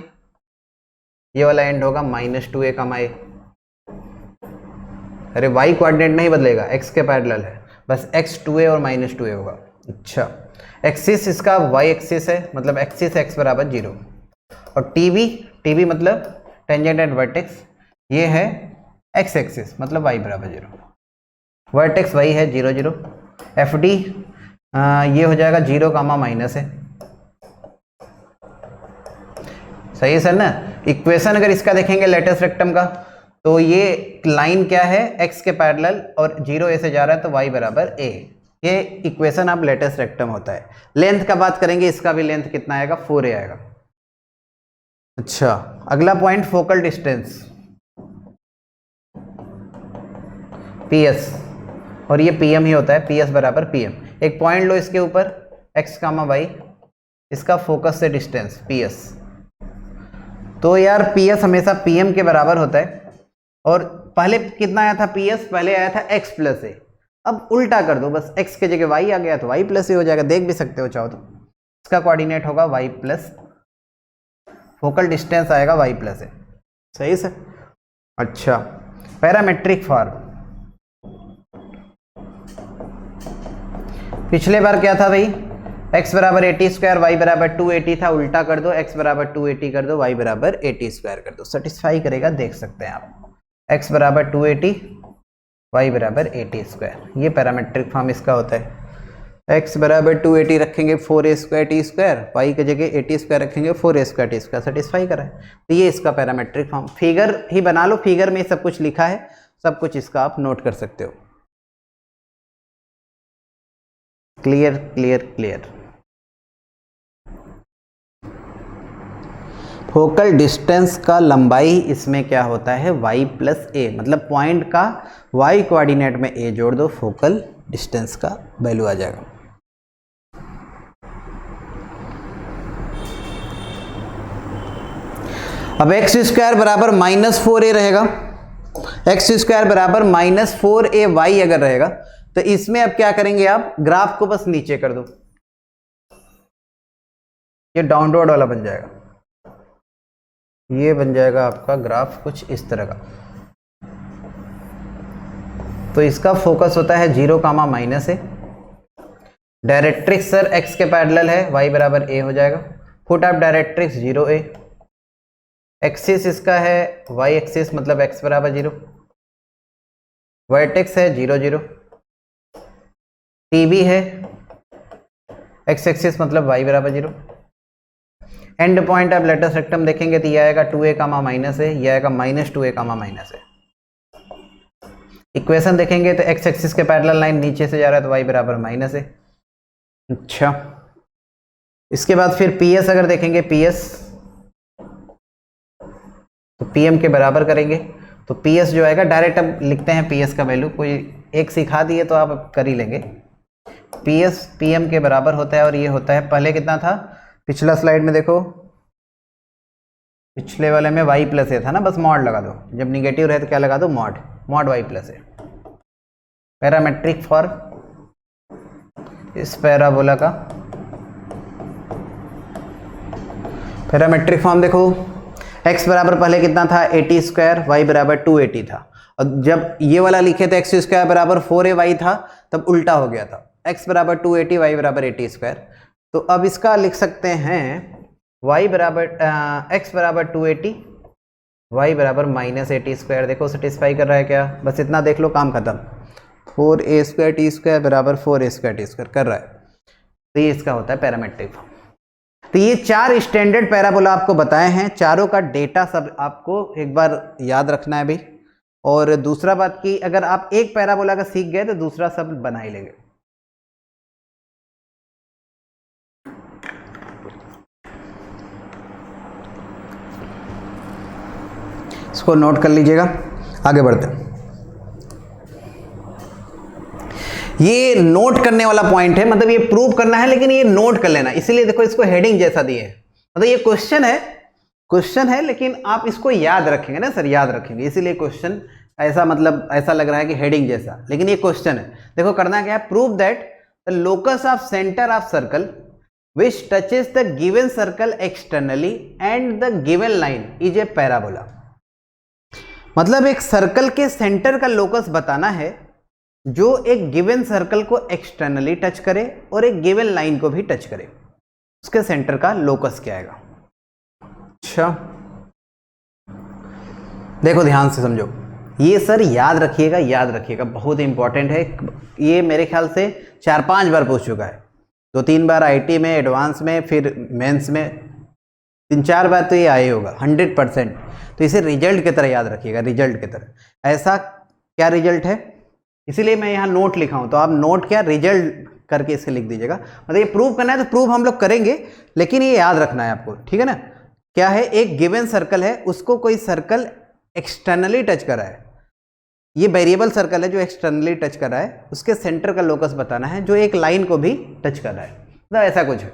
Speaker 1: ये वाला एंड होगा -2a, a। अरे y कोऑर्डिनेट नहीं बदलेगा, x के पैरेलल है, बस x 2a और -2a होगा। अच्छा, एक्सिस इसका y एक्सिस है मतलब एक्सिस x बराबर 0 और टीबी मतलब टेंजेंट एट वर्टेक्स, ये है x एक्सिस मतलब y बराबर 0। वर्टेक्स y है 0 0। FD ये हो जाएगा 0, -, है। सही है सर ना। इक्वेशन अगर इसका देखेंगे लेटेस्ट रेक्टम का, तो ये लाइन क्या है, x के पैरेलल और 0a से जा रहा है तो y बराबर a। ये इक्वेशन आप लेटेस्ट रेक्टम होता है। लेंथ का बात करेंगे, इसका भी लेंथ कितना आएगा, 4a आएगा। अच्छा, अगला पॉइंट फोकल डिस्टेंस PS, और ये PM ही होता है, PS बराबर PM। एक पॉइंट लो इसके ऊपर x, y, इसका फोकस से डिस्टेंस PS। तो यार PS हमेशा PM के बराबर होता है। और पहले कितना आया था PS, पहले आया था x + a। अब उल्टा कर दो, बस x के जगह y आ गया तो y + a हो जाएगा, देख भी सकते हो चाहो तो। इसका कोऑर्डिनेट होगा y +, फोकल डिस्टेंस आएगा y + a। सही से। अच्छा, पैरामेट्रिक फॉर्म पिछले बार क्या था भाई, x बराबर 80², y बराबर 280 था, उल्टा कर दो, x बराबर 280 कर दो, y बराबर 80² कर दो, सेटिस्फाई करेगा, देख सकते हैं आप। x बराबर 280, y बराबर 80², ये पैरामेट्रिक फॉर्म इसका होता है। x बराबर 280 रखेंगे 4a²t², y की जगह 80² रखेंगे 4a²t², सेटिस्फाई करा है। तो ये इसका पैरामेट्रिक फॉर्म, फिगर ही बना लो, फिगर में सब कुछ लिखा है, सब कुछ इसका आप नोट कर सकते हो। Clear clear clear. Focal distance का लंबाई इसमें क्या होता है, y + a, मतलब पॉइंट का y कोऑर्डिनेट में a जोड़ दो, फोकल डिस्टेंस का वैल्यू आ जाएगा। अब x² बराबर -4a रहेगा, x² बराबर -4ay अगर रहेगा तो इसमें अब क्या करेंगे आप, ग्राफ को बस नीचे कर दो, ये डाउनवर्ड वाला बन जाएगा, ये बन जाएगा आपका ग्राफ कुछ इस तरह का। तो इसका फोकस होता है 0, -a। डायरेक्ट्रिक्स सर x के पैरेलल है, y बराबर a हो जाएगा। Foot of directrix 0a। Axis इसका है y एक्सिस मतलब x बराबर 0। वर्टेक्स है 0 0। TB है x एक्सिस मतलब y बराबर 0। And point of latus rectum देखेंगे तो ये आएगा 2a, -a, ये आएगा -2a, -a। इक्वेशन देखेंगे तो एक्स एक्सिस के पैरेलल लाइन नीचे से जा रहा है तो y बराबर माइनस है। अच्छा, इसके बाद फिर पी एस अगर देखेंगे, पी एस तो पी एम के बराबर करेंगे तो पी एस जो आएगा, डायरेक्ट अब लिखते हैं पी एस का वैल्यू, कोई एक सिखा दिए तो आप कर ही लेंगे। पी एस पी एम के बराबर होता है और ये होता है, पहले कितना था पिछला स्लाइड में देखो, पिछले वाले में y प्लस ए था ना, बस मॉड लगा दो, जब निगेटिव रहे तो क्या लगा दो, mod, mod y plus A. Parametric for इस पैराबोला का पैरामेट्रिक फॉर्म देखो, x बराबर पहले कितना था 80 स्क्वायर, y बराबर 280 था, और जब ये वाला लिखे तो एक्स स्क्वायर बराबर 4ay था, तब उल्टा हो गया था, x बराबर 280, y बराबर 80 स्क्वायर। तो अब इसका लिख सकते हैं y बराबर x बराबर 280, y बराबर माइनस 80 स्क्वायर। देखो सेटिस्फाई कर रहा है क्या, बस इतना देख लो, काम खत्म। 4a स्क्वायर टी स्क्वायर बराबर 4a स्क्वायर टी स्क्वायर कर रहा है, तो ये इसका होता है पैरामेट्रिक फॉर्म। तो ये 4 स्टैंडर्ड पैराबोला आपको बताए हैं, चारों का डेटा सब आपको एक बार याद रखना है भाई। और दूसरा बात कि अगर आप एक पैराबोला का सीख गए तो दूसरा सब बना ही लेंगे। इसको नोट कर लीजिएगा, आगे बढ़ते हैं। ये नोट करने वाला पॉइंट है, मतलब ये प्रूव करना है लेकिन ये नोट कर लेना, इसीलिए देखो इसको हेडिंग जैसा दिए है, मतलब ये क्वेश्चन है लेकिन आप इसको याद रखेंगे ना सर, याद रखेंगे, इसीलिए क्वेश्चन ऐसा, मतलब ऐसा लग रहा है कि हेडिंग जैसा, लेकिन ये क्वेश्चन है। देखो करना क्या है, prove that the locus of centre of circle which touches the given circle externally and the given line is a parabola. मतलब एक सर्कल के सेंटर का लोकस बताना है जो एक गिवन सर्कल को एक्सटर्नली टच करे और एक गिवन लाइन को भी टच करे, उसके सेंटर का लोकस क्या आएगा। अच्छा देखो ध्यान से समझो, ये सर याद रखिएगा, बहुत इंपॉर्टेंट है। ये मेरे ख्याल से 4-5 बार पूछ चुका है, 2-3 बार आईटी में, एडवांस में, फिर मेंस में 3-4 बार तो ये आए होगा 100%। तो इसे रिजल्ट की तरह याद रखिएगा, रिजल्ट की तरह। ऐसा क्या रिजल्ट है, इसीलिए मैं यहाँ नोट लिखा हूँ, तो आप नोट क्या रिजल्ट करके इसे लिख दीजिएगा। मतलब ये प्रूव करना है तो प्रूव हम लोग करेंगे, लेकिन ये याद रखना है आपको, ठीक है ना। क्या है, एक गिवन सर्कल है, उसको कोई सर्कल एक्सटर्नली टच कर रहा है, ये वेरिएबल सर्कल है जो एक्सटर्नली टच कर रहा है, उसके सेंटर का लोकस बताना है जो एक लाइन को भी टच कर रहा है। मतलब ऐसा कुछ है,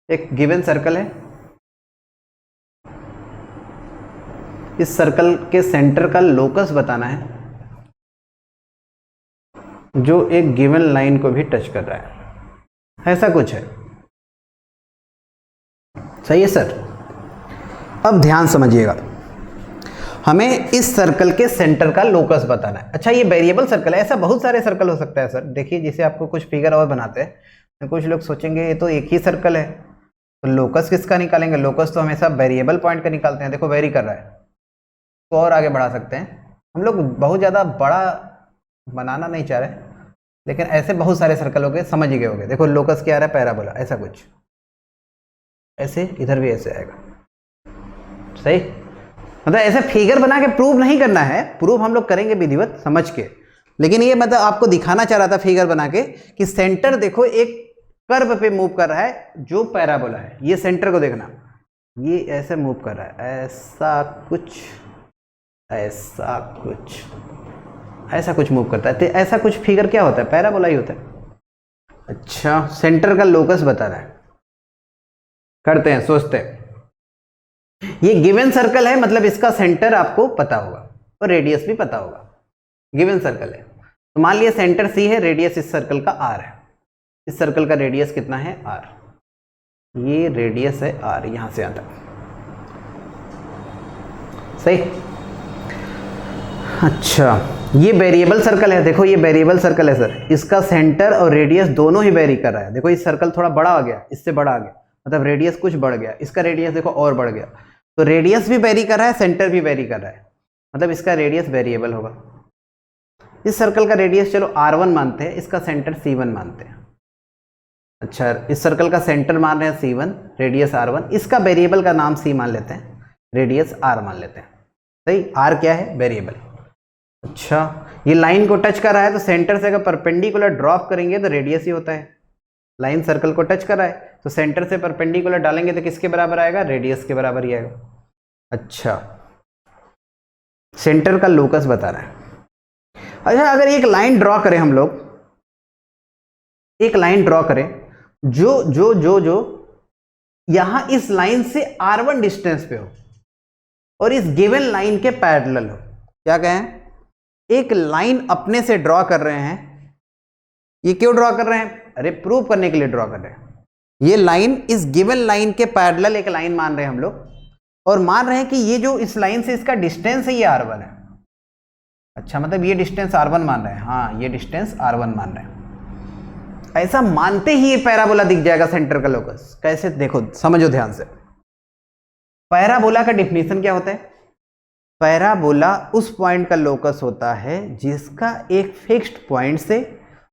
Speaker 1: एक गिवन सर्कल है, इस सर्कल के सेंटर का लोकस बताना है जो एक गिवन लाइन को भी टच कर रहा है, ऐसा कुछ है। सही है सर। अब ध्यान समझिएगा, हमें इस सर्कल के सेंटर का लोकस बताना है। अच्छा ये वेरिएबल सर्कल है, ऐसा बहुत सारे सर्कल हो सकता है सर। देखिए जैसे आपको कुछ फिगर और बनाते हैं, कुछ लोग सोचेंगे ये तो एक ही सर्कल है, तो लोकस किसका निकालेंगे। लोकस तो हमेशा वेरिएबल पॉइंट का निकालते हैं। देखो वेरी कर रहा है, तो और आगे बढ़ा सकते हैं। हम लोग बहुत ज़्यादा बड़ा बनाना नहीं चाह रहे, लेकिन ऐसे बहुत सारे सर्कल हो गए, समझ ही गए होंगे। देखो लोकस क्या आ रहा है, पैराबोला, ऐसा कुछ, ऐसे इधर भी ऐसे आएगा। सही, मतलब ऐसे फिगर बना के प्रूव नहीं करना है, प्रूव हम लोग करेंगे विधिवत समझ के, लेकिन ये मतलब आपको दिखाना चाह रहा था फिगर बना के कि सेंटर देखो एक कर्व पे मूव कर रहा है जो पैराबोला है। ये सेंटर को देखना, ये ऐसे मूव कर रहा है, ऐसा कुछ, ऐसा कुछ, ऐसा कुछ मूव करता है। तो ऐसा कुछ फिगर क्या होता है, पैराबोला ही होता है। अच्छा सेंटर का लोकस बता रहा है, करते हैं, सोचते हैं। ये गिवन सर्कल है, मतलब इसका सेंटर आपको पता होगा और रेडियस भी पता होगा। गिवन सर्कल है तो मान लिया सेंटर सी है, रेडियस इस सर्कल का आर है। इस सर्कल का रेडियस कितना है, आर। ये रेडियस है आर, यहां से यहां तक। सही। अच्छा ये वेरिएबल सर्कल है, देखो ये वेरिएबल सर्कल है सर, इसका सेंटर और रेडियस दोनों ही वेरी कर रहा है। देखो इस सर्कल थोड़ा बड़ा आ गया, इससे बड़ा आ गया, मतलब रेडियस कुछ बढ़ गया, इसका रेडियस देखो और बढ़ गया, तो रेडियस भी वेरी कर रहा है, सेंटर भी वेरी कर रहा है, मतलब इसका रेडियस वेरिएबल होगा। इस सर्कल का रेडियस चलो R1 मानते हैं, इसका सेंटर C1 मानते हैं। अच्छा इस सर्कल का सेंटर मान रहे हैं C1, रेडियस R1, इसका वेरिएबल का नाम C मान लेते हैं, रेडियस R मान लेते हैं। सही, R क्या है, वेरिएबल। अच्छा, ये लाइन को टच कर रहा है तो सेंटर से अगर परपेंडिकुलर ड्रॉप करेंगे तो रेडियस ही होता है। लाइन सर्कल को टच कर रहा है तो सेंटर से परपेंडिकुलर डालेंगे तो किसके बराबर आएगा? रेडियस के बराबर ही आएगा। अच्छा, सेंटर का लोकस बता रहा है। अच्छा, अगर एक लाइन ड्रॉ करें हम लोग, एक लाइन ड्रॉ करें जो जो जो जो यहां इस लाइन से r1 डिस्टेंस पे हो और इस गिवन लाइन के पैरेलल हो। क्या कहें? एक लाइन अपने से ड्रॉ कर रहे हैं। ये क्यों ड्रॉ कर रहे हैं? अरे प्रूव करने के लिए ड्रॉ कर रहे हैं। ये लाइन इस गिवन लाइन के पैरेलल एक लाइन मान रहे हैं हम लोग, और मान रहे हैं कि ये जो इस लाइन से इसका डिस्टेंस है ये r1 है। अच्छा, मतलब ये डिस्टेंस r1 मान रहे हैं। हाँ, ये डिस्टेंस r1 मान रहे हैं। ऐसा मानते ही ये पैराबोला दिख जाएगा सेंटर का लोकस। कैसे? देखो, समझो ध्यान से। पैराबोला का डिफिनीशन क्या होता है? पैराबोला उस पॉइंट का लोकस होता है जिसका एक फिक्स्ड पॉइंट से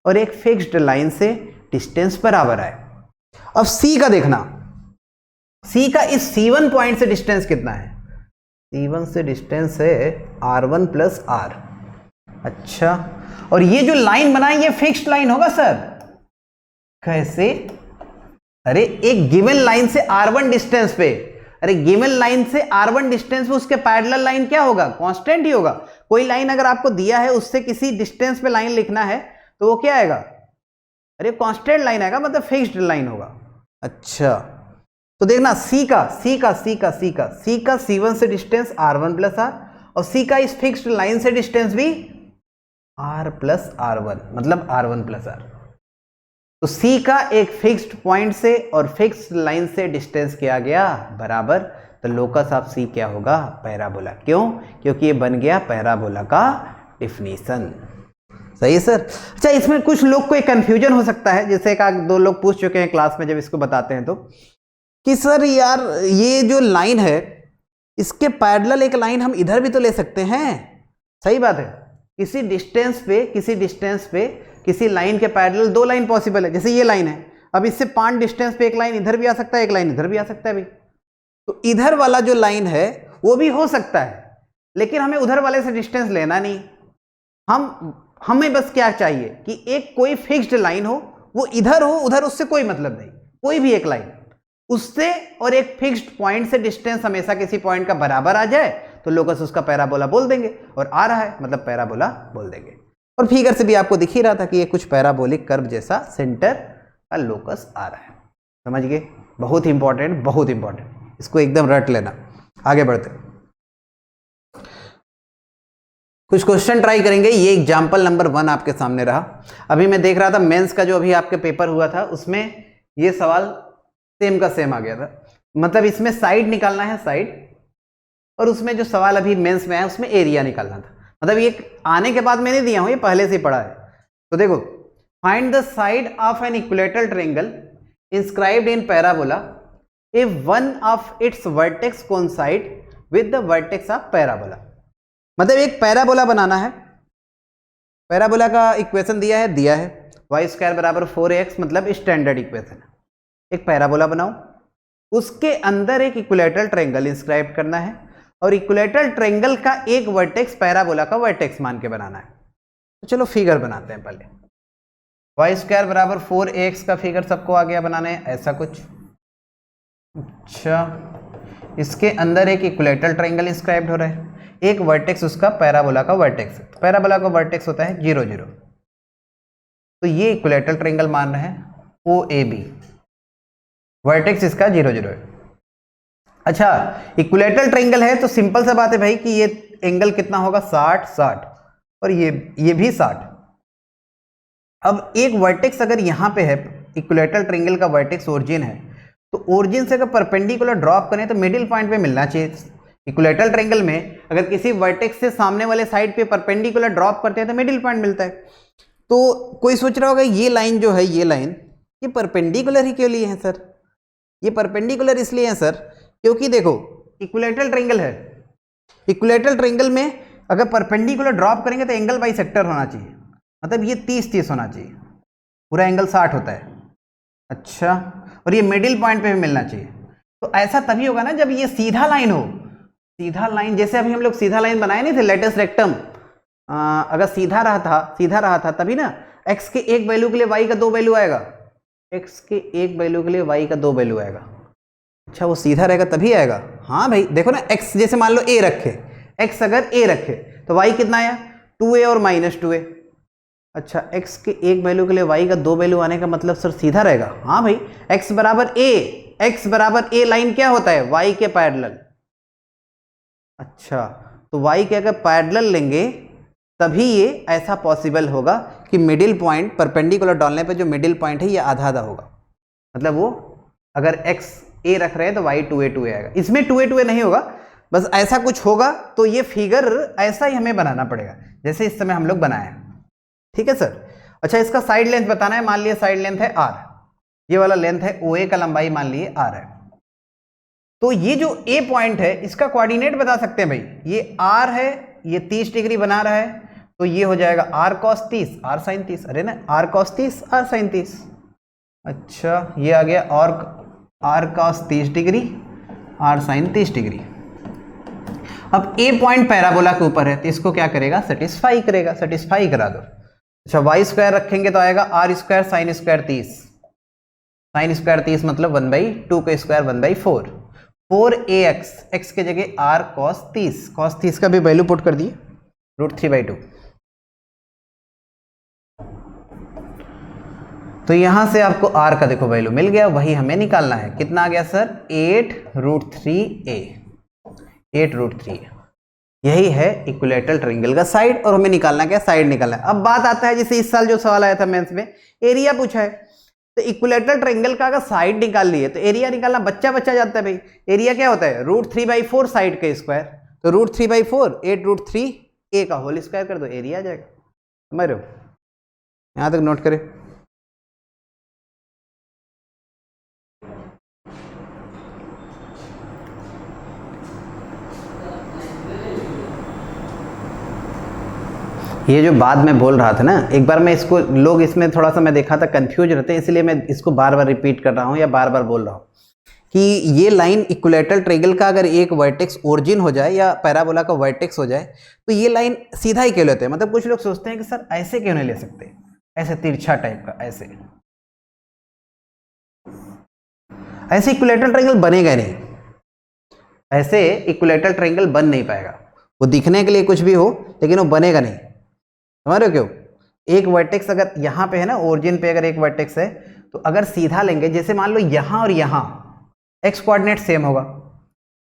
Speaker 1: और एक फिक्स्ड लाइन से डिस्टेंस बराबर है। अब सी का देखना, सी का इस C1 पॉइंट से डिस्टेंस कितना है? C1 से डिस्टेंस है r1 प्लस r। अच्छा, और ये जो लाइन बनाई ये फिक्स्ड लाइन होगा सर। कैसे? अरे एक गिवन लाइन से r1 डिस्टेंस पे, अरे गिवन लाइन से r1 डिस्टेंस पे उसके पैरेलल लाइन क्या होगा? कांस्टेंट ही होगा। कोई लाइन अगर आपको दिया है उससे किसी डिस्टेंस पे लाइन लिखना है तो वो क्या आएगा? अरे कांस्टेंट लाइन आएगा, मतलब फिक्स्ड लाइन होगा। अच्छा, तो देखना C का C1 से डिस्टेंस r1 प्लस r, और C का इस फिक्स्ड लाइन से डिस्टेंस भी r प्लस r1, मतलब r1 प्लस r। तो C का एक फिक्स्ड पॉइंट से और फिक्स्ड लाइन से डिस्टेंस किया गया बराबर, तो लोकस ऑफ C क्या होगा? पैराबोला। क्यों? क्योंकि ये बन गया पैराबोला का डिफिनीशन। सही है सर। अच्छा, इसमें कुछ लोग को एक कंफ्यूजन हो सकता है, जैसे एक दो लोग पूछ चुके हैं क्लास में जब इसको बताते हैं तो, कि सर यार ये जो लाइन है इसके पैरेलल एक लाइन हम इधर भी तो ले सकते हैं। सही बात है, किसी डिस्टेंस पे किसी लाइन के पैरेलल दो लाइन पॉसिबल है। जैसे ये लाइन है, अब इससे 5 डिस्टेंस पे एक लाइन इधर भी आ सकता है, एक लाइन इधर भी आ सकता है भाई। तो इधर वाला जो लाइन है वो भी हो सकता है, लेकिन हमें उधर वाले से डिस्टेंस लेना नहीं। हमें बस क्या चाहिए कि एक कोई फिक्स्ड लाइन हो, वो इधर हो उधर उससे कोई मतलब नहीं, कोई भी एक लाइन उससे और एक फिक्स्ड पॉइंट से डिस्टेंस हमेशा किसी पॉइंट का बराबर आ जाए तो लोकस उसका पैराबोला बोल देंगे, और आ रहा है मतलब पैराबोला बोल देंगे। और फिगर से भी आपको दिख ही रहा था कि ये कुछ पैराबोलिक कर्व जैसा सेंटर का लोकस आ रहा है। समझ गए? बहुत इंपॉर्टेंट, बहुत इंपॉर्टेंट, इसको एकदम रट लेना। आगे बढ़ते कुछ क्वेश्चन ट्राई करेंगे। ये एग्जाम्पल नंबर 1 आपके सामने रहा। अभी मैं देख रहा था मेंस का जो अभी आपके पेपर हुआ था उसमें ये सवाल सेम का सेम आ गया था। मतलब इसमें साइड निकालना है, साइड, और उसमें जो सवाल अभी मेंस में आया उसमें एरिया निकालना था। मतलब ये आने के बाद मैं नहीं दिया हूं, ये पहले से पढ़ा है। तो देखो, find the side of an equilateral triangle inscribed in parabola if one of its vertex coincide with the vertex of parabola. मतलब एक पैराबोला बनाना है। पैराबोला का इक्वेशन दिया है y² बराबर 4ax, मतलब स्टैंडर्ड इक्वेशन है। एक पैराबोला बनाओ, उसके अंदर एक इक्विलेटरल ट्रायंगल इंस्क्राइब करना है, और इक्विलेटरल ट्रायंगल का एक वर्टेक्स पैराबोला का वर्टेक्स मान के बनाना है। तो चलो फिगर बनाते हैं पहले। y² बराबर 4ax का फिगर सबको आ गया बनाने, ऐसा कुछ। अच्छा, इसके अंदर एक इक्विलेटरल ट्रायंगल इंस्क्राइब्ड हो रहा है, एक वर्टेक्स उसका पैराबोला का वर्टेक्स है। पैराबोला का वर्टेक्स होता है 0 0। तो ये इक्विलेटरल ट्रायंगल मान रहे हैं OAB, वर्टेक्स इसका 0 0 है। अच्छा, इक्विलेटरल ट्रायंगल है तो सिंपल सा बात है भाई कि ये एंगल कितना होगा? 60 60, और ये भी 60। अब एक वर्टेक्स अगर यहां पे है, इक्विलेटरल ट्रायंगल का वर्टेक्स ओरिजिन है, तो ओरिजिन से अगर परपेंडिकुलर ड्रॉप करें तो मिडिल पॉइंट पे मिलना चाहिए। इक्विलेटरल ट्रायंगल में अगर किसी वर्टेक्स से सामने वाले साइड पे परपेंडिकुलर ड्रॉप करते हैं तो मिडिल पॉइंट मिलता है। तो कोई सोच रहा होगा ये लाइन जो है, ये लाइन ये परपेंडिकुलर ही क्यों लिए हैं सर? ये परपेंडिकुलर इसलिए है सर क्योंकि देखो इक्विलेटरल ट्रायंगल है, इक्विलेटरल ट्रायंगल में अगर परपेंडिकुलर ड्रॉप करेंगे तो एंगल बाइसेक्टर होना चाहिए, मतलब ये 30 30 होना चाहिए, पूरा एंगल 60 होता है। अच्छा, और ये मिडिल पॉइंट पे भी मिलना चाहिए। तो ऐसा तभी होगा ना जब ये सीधा लाइन हो, सीधा लाइन, जैसे अभी हम लोग सीधा लाइन बनाए नहीं थे लेटस रेक्टम, अगर सीधा रहा था तभी ना x के एक वैल्यू के लिए y का 2 वैल्यू आएगा, x के एक वैल्यू के लिए y का 2 वैल्यू आएगा। अच्छा वो सीधा रहेगा तभी आएगा। हाँ भाई देखो ना, x जैसे मान लो a रखे, x अगर a रखे तो y कितना आया 2a और -2a। अच्छा x के एक वैल्यू के लिए y का 2 वैल्यू आने का मतलब सर सीधा रहेगा। हाँ भाई x बराबर a लाइन क्या होता है y के पैरेलल। अच्छा तो y के अगर पैरेलल लेंगे तभी ये ऐसा पॉसिबल होगा कि मिडिल पॉइंट परपेंडिकुलर डालने पे जो मिडिल पॉइंट है ये आधा आधा होगा। मतलब वो अगर x a रख रहे हैं तो y 2a आएगा। इसमें 2a नहीं होगा, बस ऐसा कुछ होगा। तो ये फिगर ऐसा ही हमें बनाना पड़ेगा जैसे इस समय हम लोग बनाए। ठीक है सर। अच्छा इसका साइड लेंथ बताना है। मान लिया साइड लेंथ है r, ये वाला लेंथ है OA का लंबाई मान लिए r है। तो ये जो a पॉइंट है इसका कोऑर्डिनेट बता सकते हैं भाई। ये r है, ये 30 डिग्री बना रहा है तो ये हो जाएगा r cos 30 r sin 30। अरे ना r cos 30 r sin 30। अच्छा ये आ गया और r cos 30 degree r sin 30 degree. अब a पॉइंट पैराबोला के ऊपर है तो इसको क्या करेगा सेटिस्फाई करेगा, सेटिस्फाई करा दो। अच्छा y स्क्वायर रखेंगे तो आएगा r square sine square 30, sine square 30 मतलब 1/2 का स्क्वायर 1/4, 4ax, x के जगह r cos 30, cos 30 का भी वैल्यू पुट कर दिए √3/2। तो यहां से आपको r का देखो वैल्यू मिल गया, वही हमें निकालना है। कितना आ गया सर 8√3a, 8√3। यही है इक्विलैटरल ट्रायंगल का साइड और हमें निकालना क्या साइड निकालना है। अब बात आता है जैसे इस साल जो सवाल आया था मेंस में एरिया पूछा है, तो इक्विलैटरल ट्रायंगल का अगर साइड निकाल लिए तो एरिया निकालना बच्चा जाता है भाई। एरिया क्या होता है √3/4 साइड का स्क्वायर, तो √3/4 8√3a का होल स्क्वायर कर दो, एरिया आ जाएगा। समझ रहे हो, यहां तक नोट करें। ये जो बात मैं बोल रहा था ना, एक बार मैं इसको, लोग इसमें थोड़ा सा मैं देखा था कंफ्यूज रहते हैं, इसलिए मैं इसको बार बार रिपीट कर रहा हूँ या बार बार बोल रहा हूँ कि ये लाइन इक्विलैटरल ट्रायंगल का अगर एक वर्टेक्स ओरिजिन हो जाए या पैराबोला का वर्टेक्स हो जाए तो ये लाइन सीधा ही क्यों लेते हैं। मतलब कुछ लोग सोचते हैं कि सर ऐसे क्यों नहीं ले सकते, ऐसे तिरछा टाइप का, ऐसे इक्विलैटरल ट्रायंगल बनेगा नहीं, ऐसे इक्विलैटरल ट्रायंगल बन नहीं पाएगा। वो दिखने के लिए कुछ भी हो लेकिन वो बनेगा नहीं। समझ रहे हो क्यों, एक वर्टेक्स अगर यहाँ पे है ना, ओरिजिन पे अगर एक वर्टेक्स है तो अगर सीधा लेंगे, जैसे मान लो यहाँ और यहाँ एक्स कोऑर्डिनेट सेम होगा,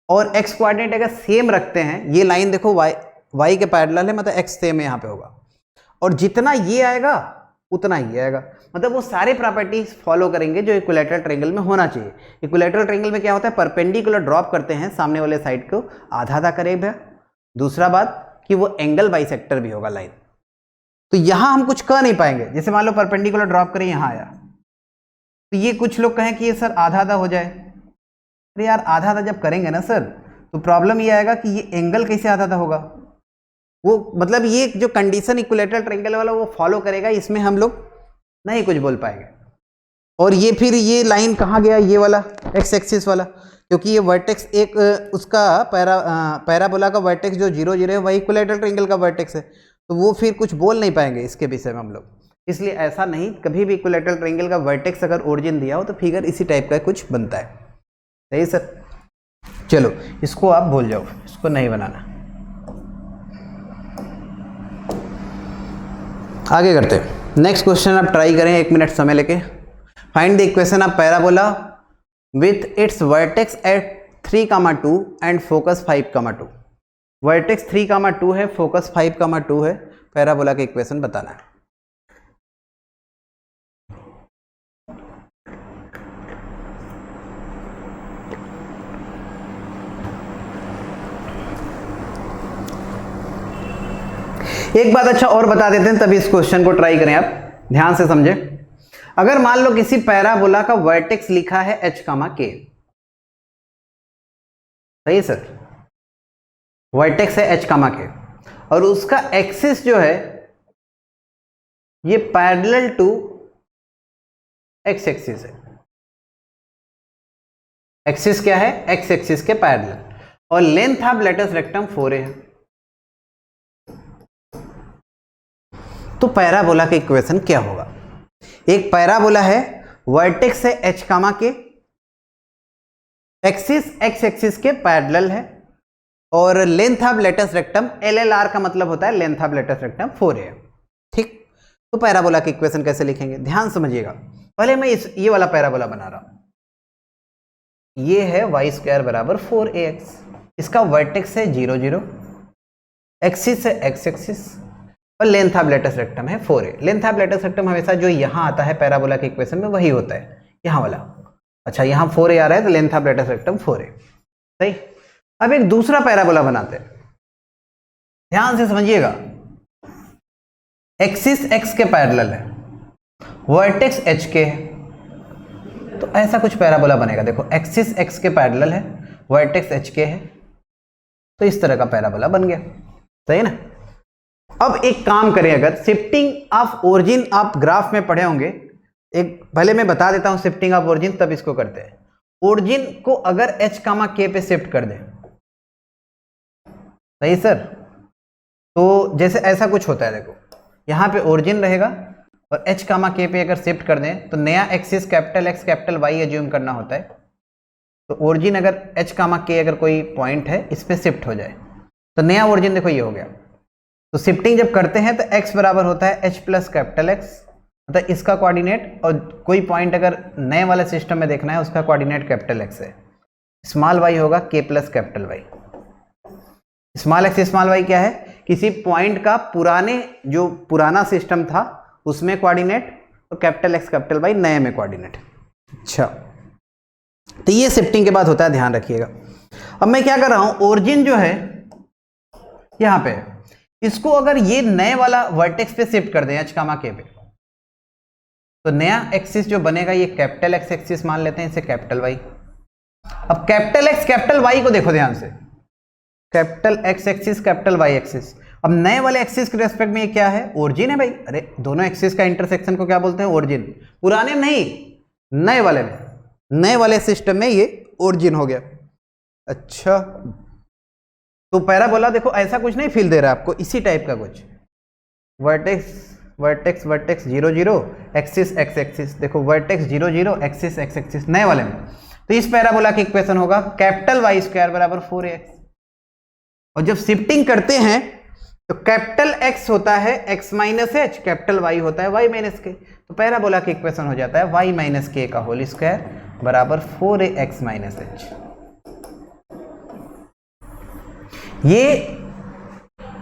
Speaker 1: और एक्स कोऑर्डिनेट अगर सेम रखते हैं, ये लाइन देखो वाई के पैरेलल है, मतलब एक्स सेम यहाँ पे होगा, और जितना ये आएगा उतना ही आएगा। मतलब वो सारे प्रॉपर्टीज फॉलो करेंगे जो इक्विलैटरल ट्रायंगल में होना चाहिए। इक्विलैटरल ट्रायंगल में क्या होता है, परपेंडिकुलर ड्रॉप करते हैं, सामने वाले साइड को आधा आधा करेगा। दूसरा बात कि वो एंगल बाइसेक्टर भी होगा लाइन। तो यहां हम कुछ कर नहीं पाएंगे। जैसे मान लो परपेंडिकुलर ड्रॉप करें, यहां आया तो ये कुछ लोग कहें कि ये सर आधा आधा हो जाए। अरे यार आधा आधा जब करेंगे ना सर तो प्रॉब्लम ये आएगा कि ये एंगल कैसे आधा आधा होगा। वो मतलब ये जो कंडीशन इक्विलैटरल ट्रायंगल वाला वो फॉलो करेगा, इसमें हम लोग नहीं कुछ बोल पाएंगे। और ये फिर ये लाइन कहाँ गया, ये वाला एक्स एक्सिस वाला, क्योंकि ये वर्टेक्स एक उसका पैराबोला का वर्टेक्स जो 0 0 है वही इक्विलैटरल ट्रायंगल का वर्टेक्स है, तो वो फिर कुछ बोल नहीं पाएंगे इसके विषय में हम लोग। इसलिए ऐसा नहीं, कभी भी इक्विलैटरल ट्रायंगल का वर्टेक्स अगर ओरिजिन दिया हो तो फिगर इसी टाइप का कुछ बनता है। सही सर, चलो इसको आप भूल जाओ, इसको नहीं बनाना। आगे करते हैं, नेक्स्ट क्वेश्चन आप ट्राई करें 1 मिनट समय लेके। Find the equation of parabola with its vertex at 3,2 and focus 5,2। Vertex 3,2 है, फोकस 5,2 है, पैराबोला की इक्वेशन बताना है। एक बात अच्छा और बता देते हैं तभी इस क्वेश्चन को ट्राई करें, आप ध्यान से समझे। अगर मान लो किसी पैराबोला का वर्टेक्स लिखा है h, k, सही है सर, वर्टेक्स है h, k, और उसका एक्सिस जो है ये पैरेलल टू एक्स एक्सिस है। एक्सिस क्या है, एक्स एक्सिस के पैरेलल, और length of latus rectum 4a है। तो पैराबोला का इक्वेशन क्या होगा? एक पैराबोला है, वर्टेक्स है h comma k, axis x axis के पैरेलल है, और length of latus rectum LLR का मतलब होता है length of latus rectum 4a। ठीक, तो पैराबोला की इक्वेशन कैसे लिखेंगे ध्यान समझिएगा। पहले मैं ये वाला पैराबोला बना रहा हूं। ये है y स्क्वायर बराबर 4ax, इसका वर्टेक्स है 0 0, एक्सिस है x एक्सिस, और लेंथ ऑफ लेटस रेक्टम है 4a। Length of latus rectum हमेशा जो यहां आता है पैराबोला के इक्वेशन में वही होता है, यहां वाला। अच्छा, यहां 4a आ रहा है तो length of latus rectum 4a। सही। अब एक दूसरा पैराबोला बनाते हैं, ध्यान से समझिएगा। एक्सिस x के पैरेलल है, वर्टेक्स h के है, तो ऐसा कुछ पैराबोला बनेगा। देखो एक्सिस x के पैरेलल है, वर्टेक्स h के है, तो इस तरह का पैराबोला बन गया। सही ना। अब एक काम करें, अगर शिफ्टिंग ऑफ ओरिजिन आप ग्राफ में पढ़े होंगे, एक पहले मैं बता देता हूं शिफ्टिंग ऑफ ओरिजिन, तब इसको करते हैं। ओरिजिन को अगर h कामा k पे शिफ्ट कर दें, सही सर, तो जैसे ऐसा कुछ होता है। देखो यहां पे ओरिजिन रहेगा और h कामा k पे अगर शिफ्ट कर दें तो नया axis capital X capital Y assume करना होता है। तो ओरिजिन अगर h कामा k अगर कोई पॉइंट है इस पे शिफ्ट हो जाए तो नया ओरिजिन देखो ये हो गया। तो शिफ्टिंग जब करते हैं तो x बराबर होता है h प्लस कैपिटल X, मतलब इसका कोऑर्डिनेट, और कोई पॉइंट अगर नए वाले सिस्टम में देखना है उसका कोऑर्डिनेट कैपिटल X है। स्मॉल y होगा k plus capital Y। Small x small y क्या है? किसी पॉइंट का जो पुराना सिस्टम था उसमें कोऑर्डिनेट, और कैपिटल X कैपिटल Y नए में कोऑर्डिनेट। अच्छा, तो ये शिफ्टिंग के बाद होता है, ध्यान रखिएगा। अब मैं क्या कर रहा हूं, ओरिजिन जो है यहां पे, इसको अगर ये नए वाला वर्टेक्स पे शिफ्ट कर दें h कामा k पे, तो नया एक्सिस जो बनेगा ये कैपिटल X एक्सिस मान लेते हैं, इसे कैपिटल Y। अब कैपिटल X कैपिटल Y को देखो ध्यान से, capital X axis capital Y axis. अब नए वाले एक्सिस के रेस्पेक्ट में ये क्या है? ओरिजिन है भाई। अरे दोनों एक्सिस का इंटरसेक्शन को क्या बोलते हैं? ओरिजिन। पुराने में नहीं, नए वाले में, नए वाले सिस्टम में ये ओरिजिन हो गया। अच्छा, तो पैराबोला देखो ऐसा कुछ नहीं फील दे रहा है आपको, इसी टाइप का कुछ, vertex vertex vertex 0 0, axis x axis, देखो वर्टेक्स 0 0, एक्सिस x एक्सिस नए वाले में। तो इस पैराबोला की इक्वेशन होगा कैपिटल Y स्क्वायर बराबर 4ax। और जब शिफ्टिंग करते हैं तो कैपिटल X होता है x minus h, capital Y होता है y माइनस k। तो पैराबोला की इक्वेशन हो जाता है y माइनस k का होल स्क्वायर बराबर 4ax माइनस h। ये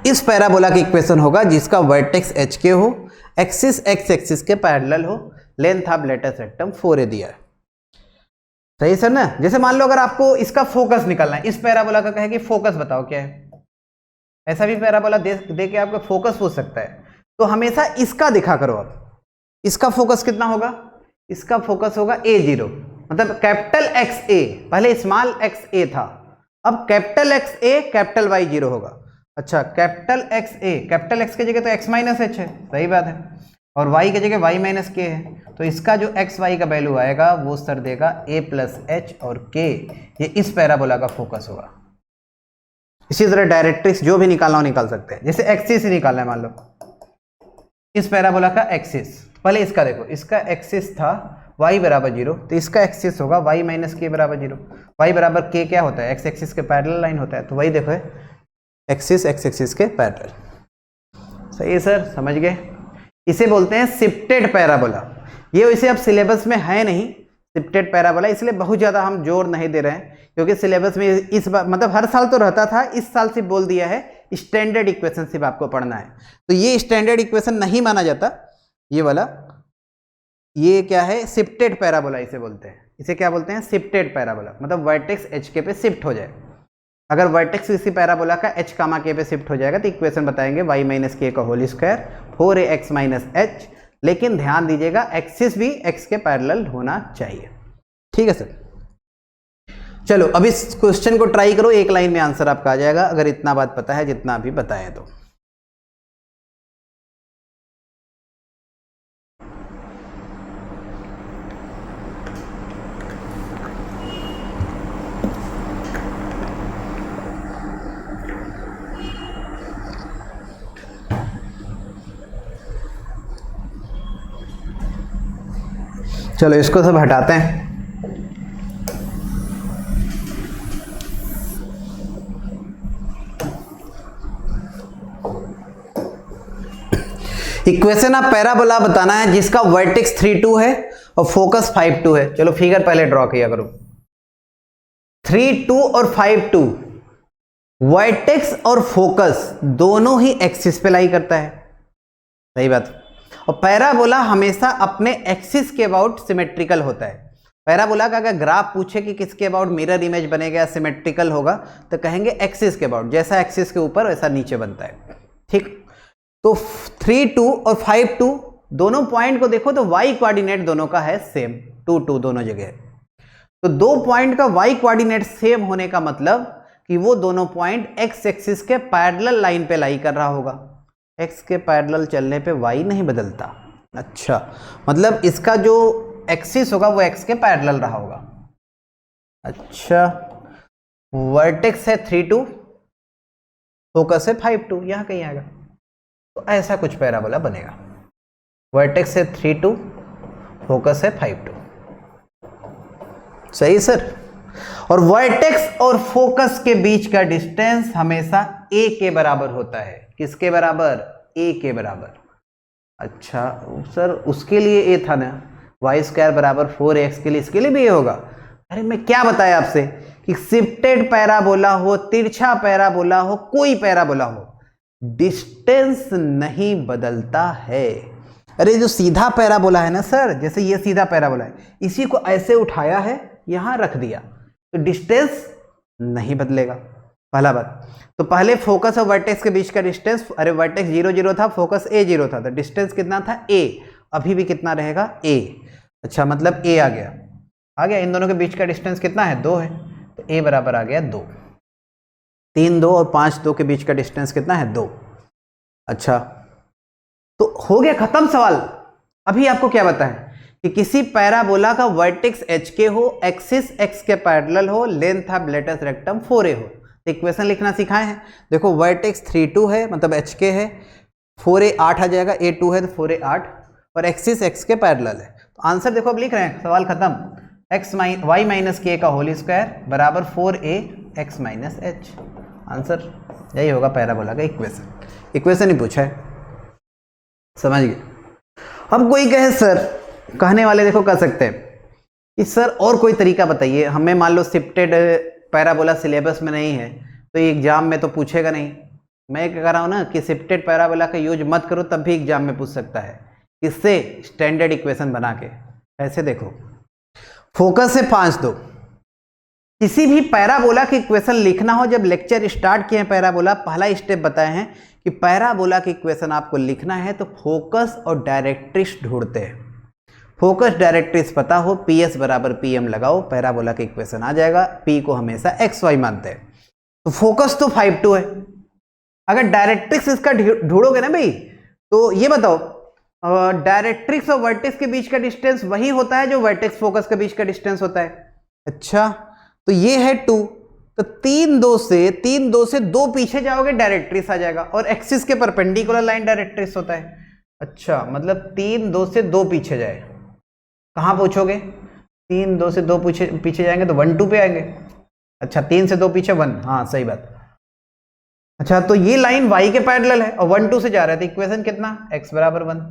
Speaker 1: इस पैराबोला की इक्वेशन होगा जिसका वर्टेक्स h के हो, एक्सिस x एक्सिस के पैरेलल हो, length of latus rectum 4a दिया है। सही सर ना। जैसे मान लो अगर आपको इसका फोकस निकालना है, इस पैराबोला का कहे कि फोकस बताओ क्या है, ऐसा भी पैराबोला दे के आपका फोकस पूछ सकता है, तो हमेशा इसका दिखा करो। आप इसका फोकस कितना होगा? इसका फोकस होगा a0, मतलब कैपिटल XA, पहले स्मॉल XA था, अब कैपिटल XA कैपिटल Y0 होगा। अच्छा, कैपिटल XA, कैपिटल X की जगह तो x माइनस h है, सही बात है, और y की जगह y माइनस k है, तो इसका जो x y का वैल्यू आएगा वो सर देगा a प्लस h और k। ये इस पैराबोला का फोकस होगा। इसी तरह डायरेक्ट्रिक्स जो भी निकालना हो निकाल सकते हैं। जैसे एक्सिस ही निकालना है, मान लो इस पैराबोला का एक्सिस, पहले इसका देखो, इसका एक्सिस था y बराबर 0, तो इसका एक्सिस होगा y माइनस k बराबर 0। y बराबर k क्या होता है? x एक्सिस के पैरेलल लाइन होता है, तो वही देखो है एक्सिस x एक्सिस के पैरेलल। सही है सर, समझ गए? इसे बोलते हैं शिफ्टेड पैराबोला। ये वैसे अब सिलेबस में है नहीं शिफ्टेड पैराबोला, इसलिए बहुत ज़्यादा हम जोर नहीं दे रहे हैं, क्योंकि सिलेबस में इस बार मतलब हर साल तो रहता था, इस साल सिर्फ बोल दिया है स्टैंडर्ड इक्वेशन सिर्फ आपको पढ़ना है। तो ये स्टैंडर्ड इक्वेशन नहीं माना जाता, ये वाला, ये क्या है? शिफ्टेड पैराबोला इसे बोलते हैं। इसे क्या बोलते हैं? शिफ्टेड पैराबोला, मतलब वर्टेक्स h के पे शिफ्ट हो जाए। अगर वर्टेक्स किसी पैराबोला का h कामा k पे शिफ्ट हो जाएगा तो इक्वेशन बताएंगे y माइनस k का whole square 4ax minus h, लेकिन ध्यान दीजिएगा एक्सिस भी x के पैरेलल होना चाहिए। ठीक है सर। चलो अब इस क्वेश्चन को ट्राई करो, एक लाइन में आंसर आपका आ जाएगा अगर इतना बात पता है जितना अभी बताया तो। चलो इसको सब हटाते हैं। इक्वेशन ऑफ पैराबोला बताना है जिसका वर्टेक्स 3,2 है और फोकस 5,2 है। चलो फिगर पहले ड्रॉ किया करो। 3,2 और 5,2 वर्टेक्स और फोकस दोनों ही एक्सिस पे लाई करता है, सही बात। और पैराबोला हमेशा अपने एक्सिस के अबाउट सिमेट्रिकल होता है। पैराबोला का अगर ग्राफ पूछे कि किसके अबाउट मिरर इमेज बनेगा, सिमेट्रिकल होगा, तो कहेंगे एक्सिस के अबाउट। जैसा एक्सिस के ऊपर वैसा नीचे बनता है, ठीक। तो 3,2 और 5,2 दोनों पॉइंट को देखो तो y कोऑर्डिनेट दोनों का है सेम, 2,2 दोनों जगह। तो दो पॉइंट का y कोऑर्डिनेट सेम होने का मतलब कि वो दोनों पॉइंट x एक्सिस के पैरेलल लाइन पे लाई कर रहा होगा। x के पैरेलल चलने पे y नहीं बदलता। अच्छा, मतलब इसका जो एक्सिस होगा वो x के पैरेलल रहा होगा। अच्छा, वर्टेक्स है 3,2, फोकस है 5,2, यहां कहीं आएगा। तो ऐसा कुछ पैराबोला बनेगा। वर्टेक्स है 3,2, फोकस है 5,2, सही सर। और वर्टेक्स और फोकस के बीच का डिस्टेंस हमेशा a के बराबर होता है। किसके बराबर? a के बराबर। अच्छा सर, उसके लिए a था ना, y² बराबर 4x के लिए, इसके लिए भी a होगा। अरे मैं क्या बताया आपसे कि शिफ्टेड पैराबोला हो, तिरछा पैराबोला हो, कोई पैराबोला हो, डिस्टेंस नहीं बदलता है। अरे जो सीधा पैराबोला है ना सर, जैसे ये सीधा पैराबोला है, इसी को ऐसे उठाया है, यहां रख दिया, तो डिस्टेंस नहीं बदलेगा। पहला बात। तो पहले फोकस और वर्टेक्स के बीच का डिस्टेंस, अरे वर्टेक्स 0, 0 था, फोकस a 0 था, तो डिस्टेंस कितना था? a। अभी भी कितना रहेगा? a। अच्छा, मतलब a आ गया। इन दोनों के बीच का डिस्टेंस कितना है? 2 है, तो a बराबर आ गया 2। 3, 2 और 5, 2 के बीच का डिस्टेंस कितना है? 2। अच्छा, तो हो गया खत्म सवाल। अभी आपको क्या बताएं कि किसी पैराबोला का वर्टेक्स एच के हो, एक्सिस एक्स के पैरेलल हो, length of latus rectum 4a हो। तो इक्वेशन लिखना सिखाए हैं। देखो वर्टेक्स 3,2 है, मतलब एच के है, 4a 8 आ जाएगा, a 2 है तो 4a 8, और एक्सिस एक्स के पैरेलल है। तो आंसर देखो, अब लिख रहे हैं, सवाल खत्म। y माइनस के का होल स्क्वायर बराबर 4a x minus H. Answer यही होगा पैराबोला का इक्वेशन ही पूछा है, समझ गए। अब कोई कहे सर, कहने वाले देखो कह सकते हैं कि सर और कोई तरीका बताइए, हमें मान लो शिफ्टेड पैराबोला सिलेबस में नहीं है तो एग्जाम में तो पूछेगा नहीं। मैं क्या कर रहा हूँ ना कि शिफ्टेड पैराबोला का यूज मत करो, तब भी एग्जाम में पूछ सकता है, इससे स्टैंडर्ड इक्वेशन बना के। ऐसे देखो, फोकस है 5,2, किसी भी पैराबोला की इक्वेशन लिखना हो, जब लेक्चर स्टार्ट किए हैं पैराबोला, पहला स्टेप बताए हैं कि पैराबोला की इक्वेशन आपको लिखना है तो फोकस और डायरेक्ट्रिक्स ढूंढते हैं। फोकस डायरेक्ट्रिक्स पता हो, PS बराबर PM लगाओ, पैराबोला की इक्वेशन आ जाएगा। P को हमेशा XY मानते हैं। तो फोकस तो 5,2 है। अगर डायरेक्ट्रिक्स इसका ढूंढोगे ना भाई, तो ये बताओ, डायरेक्ट्रिक्स और वर्टेक्स के बीच का डिस्टेंस वही होता है जो वर्टेक्स फोकस के बीच का डिस्टेंस होता है। अच्छा, तो ये है 2, तो 3, 2 से 2 पीछे जाओगे, डायरेक्ट्रिक्स आ जाएगा, और एक्सिस के परपेंडिकुलर लाइन डायरेक्ट्रिक्स होता है। अच्छा, मतलब 3, 2 से 2 पीछे जाए, कहां पूछोगे? 3, 2 से 2 पीछे जाएंगे तो 1, 2 पे आएंगे। अच्छा, 3 से 2 पीछे 1, हाँ सही बात। अच्छा, तो ये लाइन y के पैरेलल है और 1, 2 से जा रहा है, तो इक्वेशन कितना? x बराबर 1।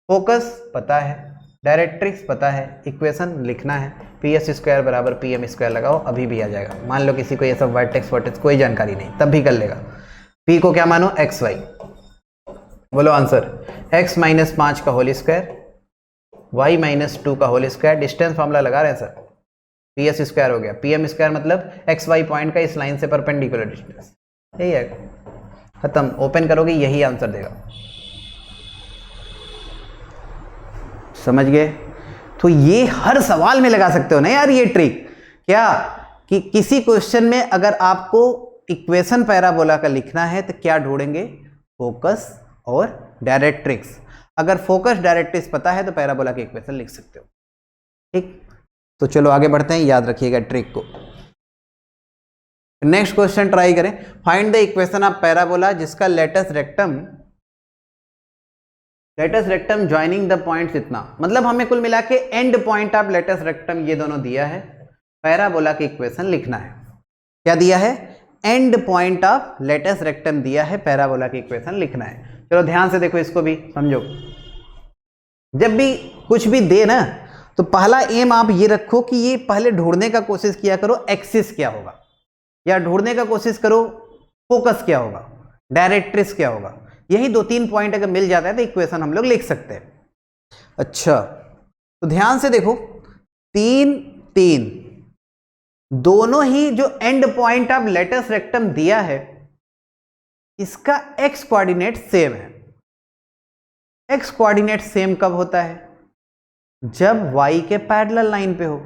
Speaker 1: फोकस पता है, डायरेक्ट्रिक्स पता है, इक्वेशन लिखना है, PS² बराबर PM² लगाओ, अभी भी आ जाएगा। मान लो किसी को ये सब वर्टेक्स कोई जानकारी नहीं, तब भी कर लेगा। P को क्या मानो? XY। बोलो आंसर, x माइनस 5 का होल स्क्वायर, y माइनस 2 का होल स्क्वायर, डिस्टेंस फॉर्मूला लगा रहे हैं सर, PS² हो गया, PM² मतलब XY पॉइंट का इस लाइन से परपेंडिकुलर डिस्टेंस, यही है। खत्म, ओपन करोगे यही आंसर देगा, समझ गए। तो ये हर सवाल में लगा सकते हो ना यार ये ट्रिक, क्या कि किसी क्वेश्चन में अगर आपको इक्वेशन पैराबोला का लिखना है तो क्या ढूंढेंगे? फोकस और डायरेक्ट्रिक्स। अगर फोकस डायरेक्ट्रिक्स पता है तो पैराबोला की इक्वेशन लिख सकते हो, ठीक। तो चलो आगे बढ़ते हैं, याद रखिएगा ट्रिक को। नेक्स्ट क्वेश्चन ट्राई करें। Find the equation of parabola जिसका latus rectum latus rectum joining the points इतना, मतलब हमें कुल मिला के end point of latus rectum ये दोनों दिया है, पैराबोला की इक्वेशन लिखना है। क्या दिया है? End point of latus rectum दिया है, पैराबोला की इक्वेशन लिखना है। चलो ध्यान से देखो, इसको भी समझो। जब भी कुछ भी दे ना तो पहला एम आप ये रखो कि ये पहले ढूंढने का कोशिश किया करो एक्सिस क्या होगा, या ढूंढने का कोशिश करो फोकस क्या होगा, डायरेक्ट्रिक्स क्या होगा। यही 2-3 पॉइंट अगर मिल जाता है तो इक्वेशन हम लोग लिख सकते हैं। अच्छा तो ध्यान से देखो, 3-3 दोनों ही जो end point of latus rectum दिया है इसका एक्स कोऑर्डिनेट सेम है। एक्स कोऑर्डिनेट सेम कब होता है? जब y के पैरेलल लाइन पे हो।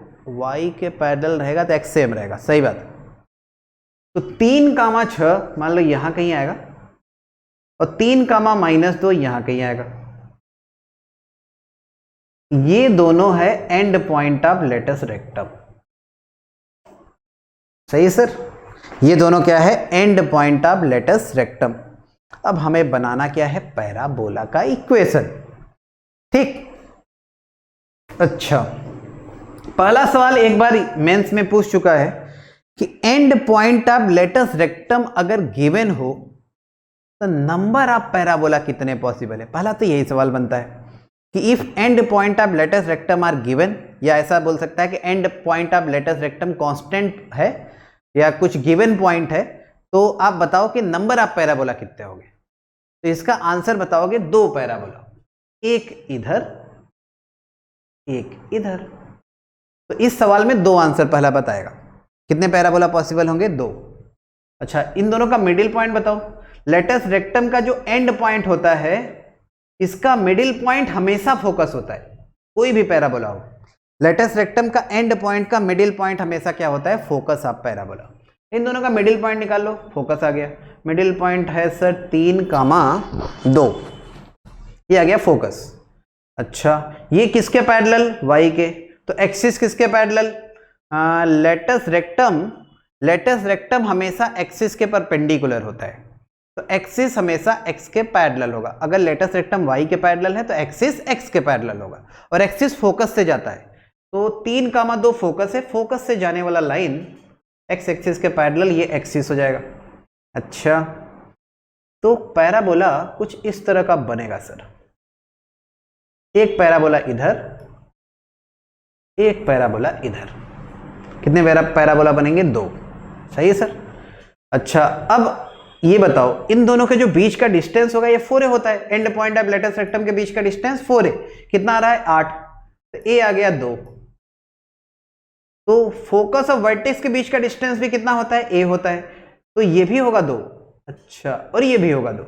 Speaker 1: y के पैरेलल रहेगा तो x सेम रहेगा, सही बात। तो 3,6 मान लो यहां कहीं आएगा और 3,-2 यहां कहीं आएगा। ये दोनों है end point of latus rectum, सही सर। ये दोनों क्या है? End point of latus rectum. अब हमें बनाना क्या है? पैराबोला का इक्वेशन, ठीक। अच्छा पहला सवाल एक बार मेंस में पूछ चुका है कि end point of latus rectum अगर गिवन हो तो नंबर ऑफ पैराबोला कितने पॉसिबल है। पहला तो यही सवाल बनता है कि if end point of latus rectum are given, या ऐसा बोल सकता है कि end point of latus rectum constant है या कुछ गिवन पॉइंट है, तो आप बताओ कि नंबर ऑफ पैराबोला कितने होंगे। तो इसका आंसर बताओगे 2 पैराबोला, एक इधर एक इधर। तो इस सवाल में 2 आंसर पहला बताएगा। कितने पैराबोला पॉसिबल होंगे? 2। अच्छा इन दोनों का मिडिल पॉइंट बताओ। लेटस रेक्टम का जो एंड पॉइंट होता है इसका मिडिल पॉइंट हमेशा फोकस होता है, कोई भी पैराबोला हो। लेटस रेक्टम का एंड पॉइंट का मिडिल पॉइंट हमेशा क्या होता है? Focus of parabola. इन दोनों का मिडिल पॉइंट निकाल लो, फोकस आ गया। मिडिल पॉइंट है सर 3,2, ये आ गया फोकस। अच्छा ये किसके पैरेलल? y के। तो एक्सिस किसके पैरेलल? लेटस रेक्टम हमेशा एक्सिस के परपेंडिकुलर होता है, तो एक्सिस हमेशा x के पैरेलल होगा। अगर लेटस रेक्टम y के पैरेलल है तो एक्सिस x के पैरेलल होगा, और एक्सिस फोकस से जाता है। तो 3,2 फोकस है, फोकस से जाने वाला लाइन x एक्सिस के पैरेलल, ये एक्सिस हो जाएगा। अच्छा तो पैराबोला कुछ इस तरह का बनेगा सर, एक पैराबोला इधर, एक पैराबोला इधर। कितने पैराबोला बनेंगे? 2, सही है सर। अच्छा अब ये बताओ इन दोनों के जो बीच का डिस्टेंस होगा ये 4a होता है। End point of latus rectum के बीच का डिस्टेंस 4a, कितना आ रहा है? 8। तो a आ गया 2। तो फोकस और वर्टेक्स के बीच का डिस्टेंस भी कितना होता है? a होता है, तो ये भी होगा 2। अच्छा और ये भी होगा 2।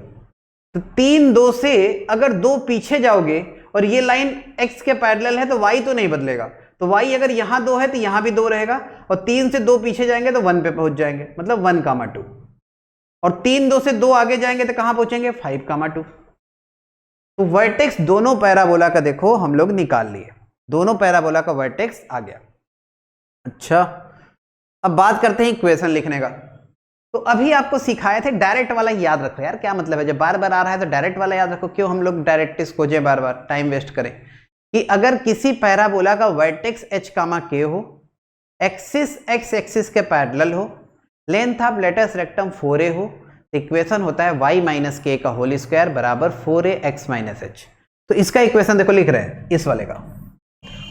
Speaker 1: तो 3-2 से अगर 2 पीछे जाओगे और ये लाइन x के पैरेलल है तो y तो नहीं बदलेगा, तो y अगर यहां 2 है तो यहां भी 2 रहेगा, और 3 से 2 पीछे जाएंगे तो 1 पे पहुंच जाएंगे, मतलब 1,2। और 3-2 से 2 आगे जाएंगे तो कहां पहुंचेंगे? 5,2। तो वर्टेक्स दोनों पैराबोला का देखो हम लोग निकाल लिए, दोनों पैराबोला का वर्टेक्स आ गया। अच्छा अब बात करते हैं इक्वेशन लिखने का। तो अभी आपको सिखाए थे डायरेक्ट वाला याद रखो यार, क्या मतलब है जब बार बार आ रहा है तो डायरेक्ट वाला याद रखो। क्यों हम लोग डायरेक्ट्रिक्स खोजें बार बार, टाइम वेस्ट करें। कि अगर किसी पैराबोला का वर्टेक्स h, k हो, एक्सिस x एक्सिस के पैरेलल हो, length of latus rectum 4a हो, इक्वेशन होता है y माइनस k का होल स्क्वायर बराबर 4ax माइनस h। तो इसका इक्वेशन देखो लिख रहे हैं इस वाले का।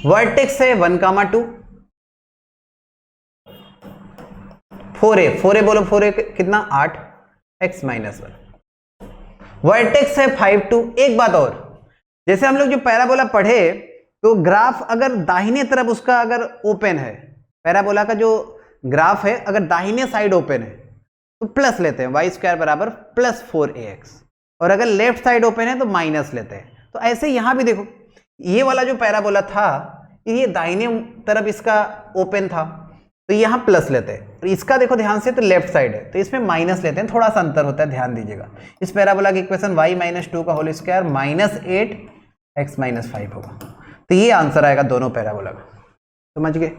Speaker 1: वर्टेक्स है 1,2, 4a बोलो, 4a कितना? 8, x माइनस 1। वर्टेक्स है 5,2। एक बात और, जैसे हम लोग जो पैराबोला पढ़े तो ग्राफ अगर दाहिने तरफ उसका अगर ओपन है, पैराबोला का जो ग्राफ है अगर दाहिने साइड ओपन है तो प्लस लेते हैं, y स्क्वायर बराबर प्लस 4ax, और अगर लेफ्ट साइड ओपन है तो माइनस लेते हैं। तो ऐसे यहां भी देखो, ये वाला जो पैराबोला था ये दाहिने तरफ इसका ओपन था तो यहां प्लस लेते हैं, और इसका देखो ध्यान से तो लेफ्ट साइड है तो इसमें माइनस लेते हैं, थोड़ा सा अंतर होता है, ध्यान दीजिएगा। इस पैराबोला की इक्वेशन y माइनस 2 का whole square minus 8x minus 5 होगा। तो ये आंसर आएगा दोनों पैराबोला का, समझ गए।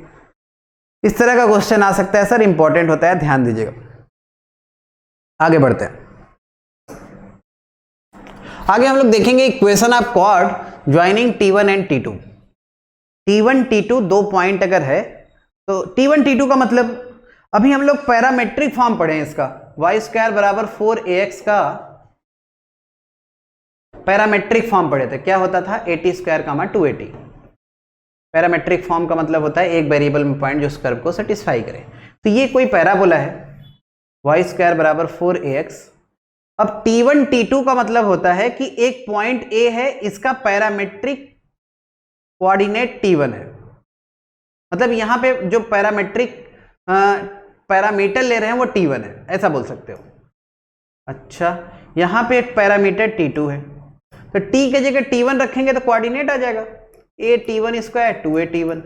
Speaker 1: इस तरह का क्वेश्चन आ सकता है सर, इंपॉर्टेंट होता है, ध्यान दीजिएगा। आगे बढ़ते हैं। आगे हम लोग देखेंगे equation of chord joining T1 and T2। T1 T2 दो पॉइंट अगर है तो T1 T2 का मतलब अभी हम लोग पैरामेट्रिक फॉर्म पढ़े हैं इसका, वाई स्क्वायर बराबर 4ax का पैरामेट्रिक फॉर्म पढ़े थे। क्या होता था, AT square comma 2AT। Parametric form का मतलब होता है एक वेरिएबल में पॉइंट जो उस कर्व को सेटिस्फाई करे। तो ये कोई पैराबोला है, वाई स्क्वायर बराबर 4ax। अब T1 T2 का मतलब होता है कि एक पॉइंट A है, इसका पैरामेट्रिक कोऑर्डिनेट T1 है। मतलब यहां पे जो पैरामीटर ले रहे हैं वो T1 है, ऐसा बोल सकते हो। अच्छा, यहां पे एक पैरामीटर T2 है, तो T के जगह T1 रखेंगे तो कोऑर्डिनेट आ जाएगा T1 स्क्वायर 2AT1।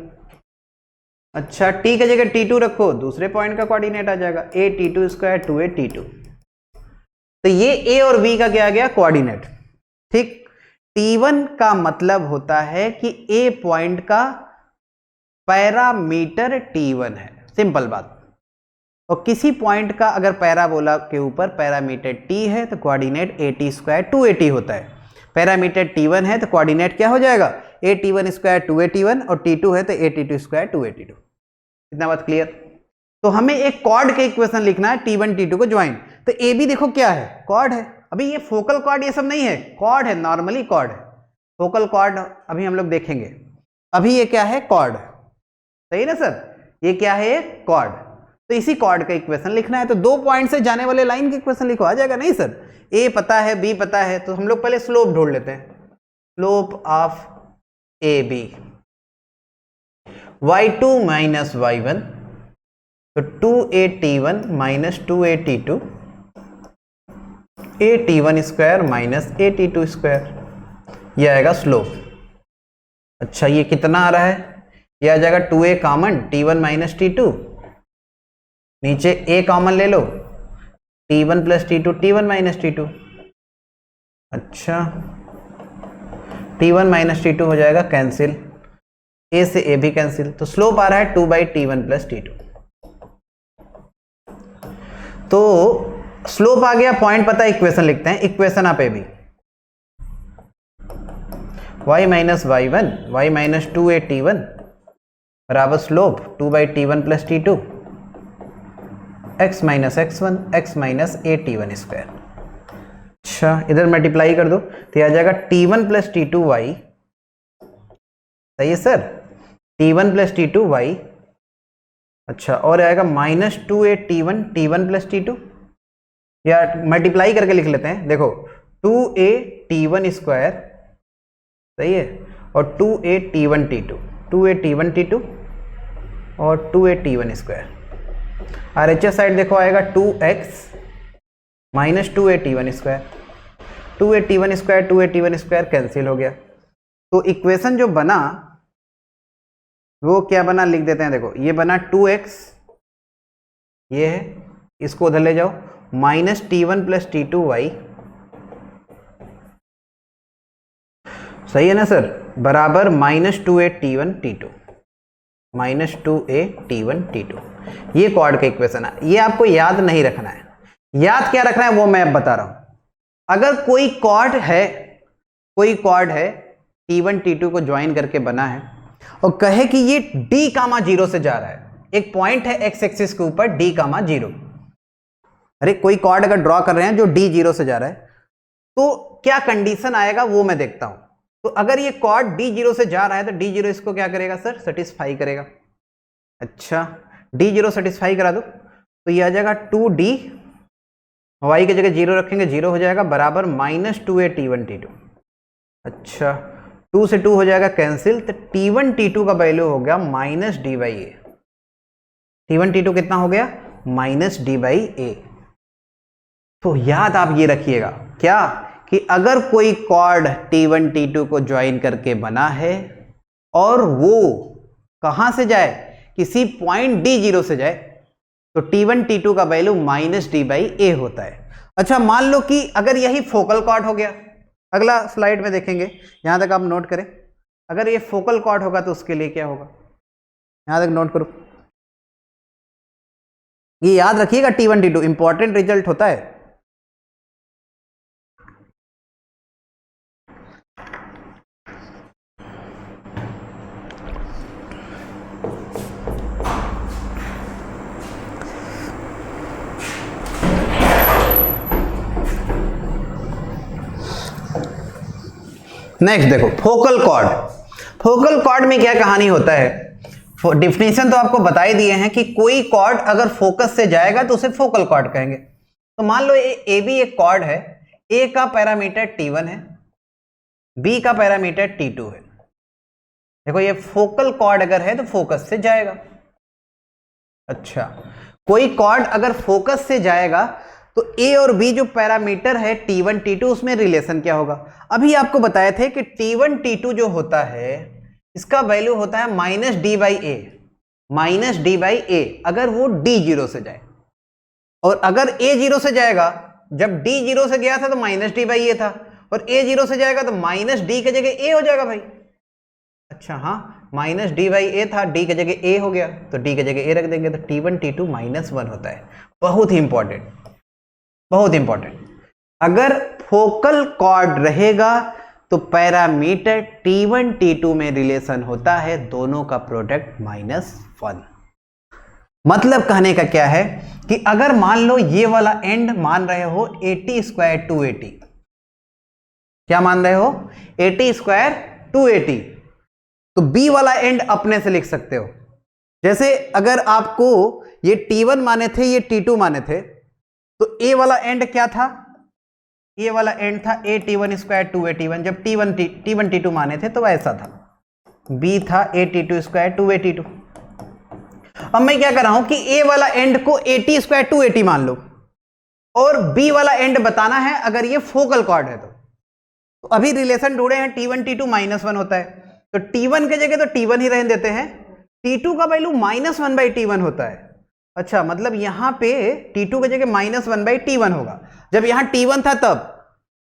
Speaker 1: अच्छा, T के जगह T2 रखो, दूसरे पॉइंट का कोऑर्डिनेट आ जाएगा T2 स्क्वायर 2AT2। तो ये A और B का क्या आ गया, कोऑर्डिनेट। ठीक, T1 का मतलब होता है कि A पॉइंट का पैरामीटर T1 है, सिंपल बात। और किसी पॉइंट का अगर पैराबोला के ऊपर पैरामीटर T है तो कोऑर्डिनेट AT स्क्वायर 2AT होता है। पैरामीटर T1 है तो कोऑर्डिनेट क्या हो जाएगा, AT1 स्क्वायर 2AT1, और T2 है तो AT2 स्क्वायर 2AT2। इतना बात क्लियर। तो हमें एक कॉर्ड के इक्वेशन लिखना है T1 T2 को ज्वाइन। तो ए बी देखो क्या है, कॉर्ड है। अभी ये फोकल कॉर्ड ये सब नहीं है, कॉर्ड है, नॉर्मली कॉर्ड है। फोकल कॉर्ड अभी हम लोग देखेंगे। अभी ये क्या है, कॉर्ड। सही ना सर, ये क्या है, कॉर्ड। तो इसी कॉर्ड का इक्वेशन लिखना है। तो दो पॉइंट से जाने वाले लाइन का इक्वेशन लिखो, आ जाएगा। नहीं सर, ए पता है, बी पता है, तो हम लोग पहले स्लोप ढूंढ लेते हैं। Slope of A B y2 minus y1, तो 2AT1 minus 2AT2, AT1 square minus AT2 square, ये आएगा स्लोप। अच्छा, ये कितना आ रहा है, ये आ जाएगा 2A common, T1 minus T2, नीचे A कॉमन ले लो, T1 plus T2, T1 minus T2। अच्छा, T1 माइनस T2 हो जाएगा कैंसिल, A से A भी कैंसिल, तो स्लोप आ रहा है 2/T1 प्लस T2। तो स्लोप आ गया, पॉइंट पता है, इक्वेशन लिखते हैं। इक्वेशन आप A B, y minus y1, y minus 2AT1 बराबर slope 2/T1 plus T2, x minus x1, x minus AT1 square. अच्छा, इधर मल्टीप्लाई कर दो तो यह आ जाएगा T1 प्लस T2y। सही है सर, T1 प्लस T2y। अच्छा, और आएगा minus 2AT1 T1 plus T2, या मल्टीप्लाई करके लिख लेते हैं। देखो 2AT1 स्क्वायर, सही है, और 2AT1 T2, 2AT1 T2 और 2AT1 स्क्वायर। RHS साइड देखो आएगा 2x minus 2AT1 square, 2AT1 square 2AT1 square cancel हो गया। तो इक्वेशन जो बना वो क्या बना, लिख देते हैं। देखो ये बना 2x, ये है, इसको उधर ले जाओ, माइनस T1 प्लस T2y, सही है ना सर, बराबर minus 2AT1 T2, minus 2AT1 T2। ये कॉर्ड का इक्वेशन है, ये आपको याद नहीं रखना है। याद क्या रखना है वो मैं अब बता रहा हूं। अगर कोई कॉर्ड है, कोई कॉर्ड है T1 T2 को ज्वाइन करके बना है और कहे कि ये D कामा 0 से जा रहा है, एक पॉइंट है x एक्सिस के ऊपर D कामा 0। अरे कोई कॉर्ड अगर ड्रॉ कर रहे हैं जो D 0 से जा रहा है, तो क्या कंडीशन आएगा वो मैं देखता हूं। तो अगर ये कॉर्ड D 0 से जा रहा है तो D 0 इसको क्या करेगा सर, सेटिस्फाई करेगा। अच्छा, D 0 सेटिस्फाई करा दो तो ये आ जाएगा 2D, y की जगह 0 रखेंगे, 0 हो जाएगा, बराबर माइनस 2AT1 T2। अच्छा, 2 से 2 हो जाएगा कैंसिल, तो T1 T2 का वैल्यू हो गया माइनस D/A। T1 T2 कितना हो गया, माइनस D/A। तो याद आप ये रखिएगा क्या, कि अगर कोई कॉर्ड T1 T2 को ज्वाइन करके बना है और वो कहां से जाए, किसी पॉइंट D0 से जाए, तो T1 T2 का वैल्यू माइनस D/A होता है। अच्छा, मान लो कि अगर यही फोकल कॉर्ड हो गया, अगला स्लाइड में देखेंगे, यहां तक आप नोट करें। अगर ये फोकल कॉर्ड होगा तो उसके लिए क्या होगा, यहां तक नोट करो, ये याद रखिएगा। T1 T2 इंपॉर्टेंट रिजल्ट होता है। नेक्स्ट देखो फोकल कॉर्ड। फोकल कॉर्ड में क्या कहानी होता है, डिफिनेशन तो आपको बता ही दिए हैं कि कोई कॉर्ड अगर फोकस से जाएगा तो उसे फोकल कॉर्ड कहेंगे। तो मान लो ए बी एक कॉर्ड है, ए का पैरामीटर T1 है, बी का पैरामीटर T2 है। देखो ये फोकल कॉर्ड अगर है तो फोकस से जाएगा। अच्छा, कोई कॉर्ड अगर फोकस से जाएगा तो ए और बी जो पैरामीटर है T1 T2 उसमें रिलेशन क्या होगा। अभी आपको बताए थे कि T1 T2 जो होता है इसका वैल्यू होता है माइनस डी बाई ए, अगर वो D 0 से जाए। और अगर A 0 से जाएगा, जब D 0 से गया था तो माइनस डी बाई ए था, और A 0 से जाएगा तो माइनस डी की जगह A हो जाएगा भाई। अच्छा हाँ, माइनस डी बाई ए था, डी की जगह ए हो गया तो डी की जगह ए रख देंगे, तो T1 T2 -1 होता है। बहुत ही इंपॉर्टेंट, बहुत इंपॉर्टेंट। अगर फोकल कॉर्ड रहेगा तो पैरामीटर T1 T2 में रिलेशन होता है दोनों का प्रोडक्ट -1। मतलब कहने का क्या है कि अगर मान लो ये वाला एंड मान रहे हो 80² 280, क्या मान रहे हो 80² 280, तो बी वाला एंड अपने से लिख सकते हो। जैसे अगर आपको ये T1 माने थे, ये T2 माने थे, तो ए वाला एंड क्या था, ये वाला एंड था AT1² 281। जब T1 T2 माने थे तो ऐसा था, B था AT2² 282। अब मैं क्या कर रहा हूं कि ए वाला एंड को 80² 280 मान लो और B वाला एंड बताना है अगर ये फोकल कॉर्ड है तो अभी रिलेशन ढूंढे हैं T1 T2 -1 होता है, तो T1 के जगह तो T1 ही रहने देते हैं, T2 का वैल्यू -1/T1 होता है। अच्छा, मतलब यहां पे T2 की जगह -1/T1 होगा, जब यहां T1 था तब,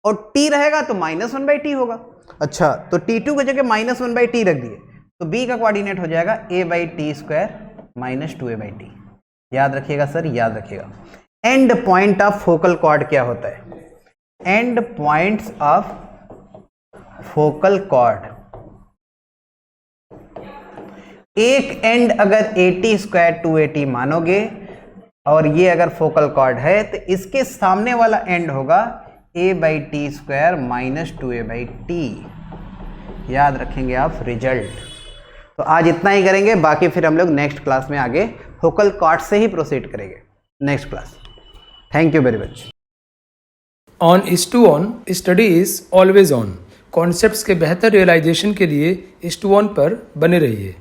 Speaker 1: और T रहेगा तो -1/T होगा। अच्छा, तो T2 की जगह -1/T रख दिए, तो B का कोऑर्डिनेट हो जाएगा A/T² -2A/T। याद रखिएगा सर, याद रखिएगा। And point of focal cord क्या होता है, and points of focal cord, एक एंड अगर 80² 280 मानोगे और ये अगर फोकल कॉर्ड है तो इसके सामने वाला एंड होगा A/T² -2A/T। याद रखेंगे आप रिजल्ट। तो आज इतना ही करेंगे, बाकी फिर हम लोग नेक्स्ट क्लास में आगे फोकल कॉर्ड से ही प्रोसीड करेंगे next class. Thank you very much.
Speaker 2: On IS2ON study is always on. Concepts के बेहतर रियलाइजेशन के लिए IS2ON पर बने रहिए।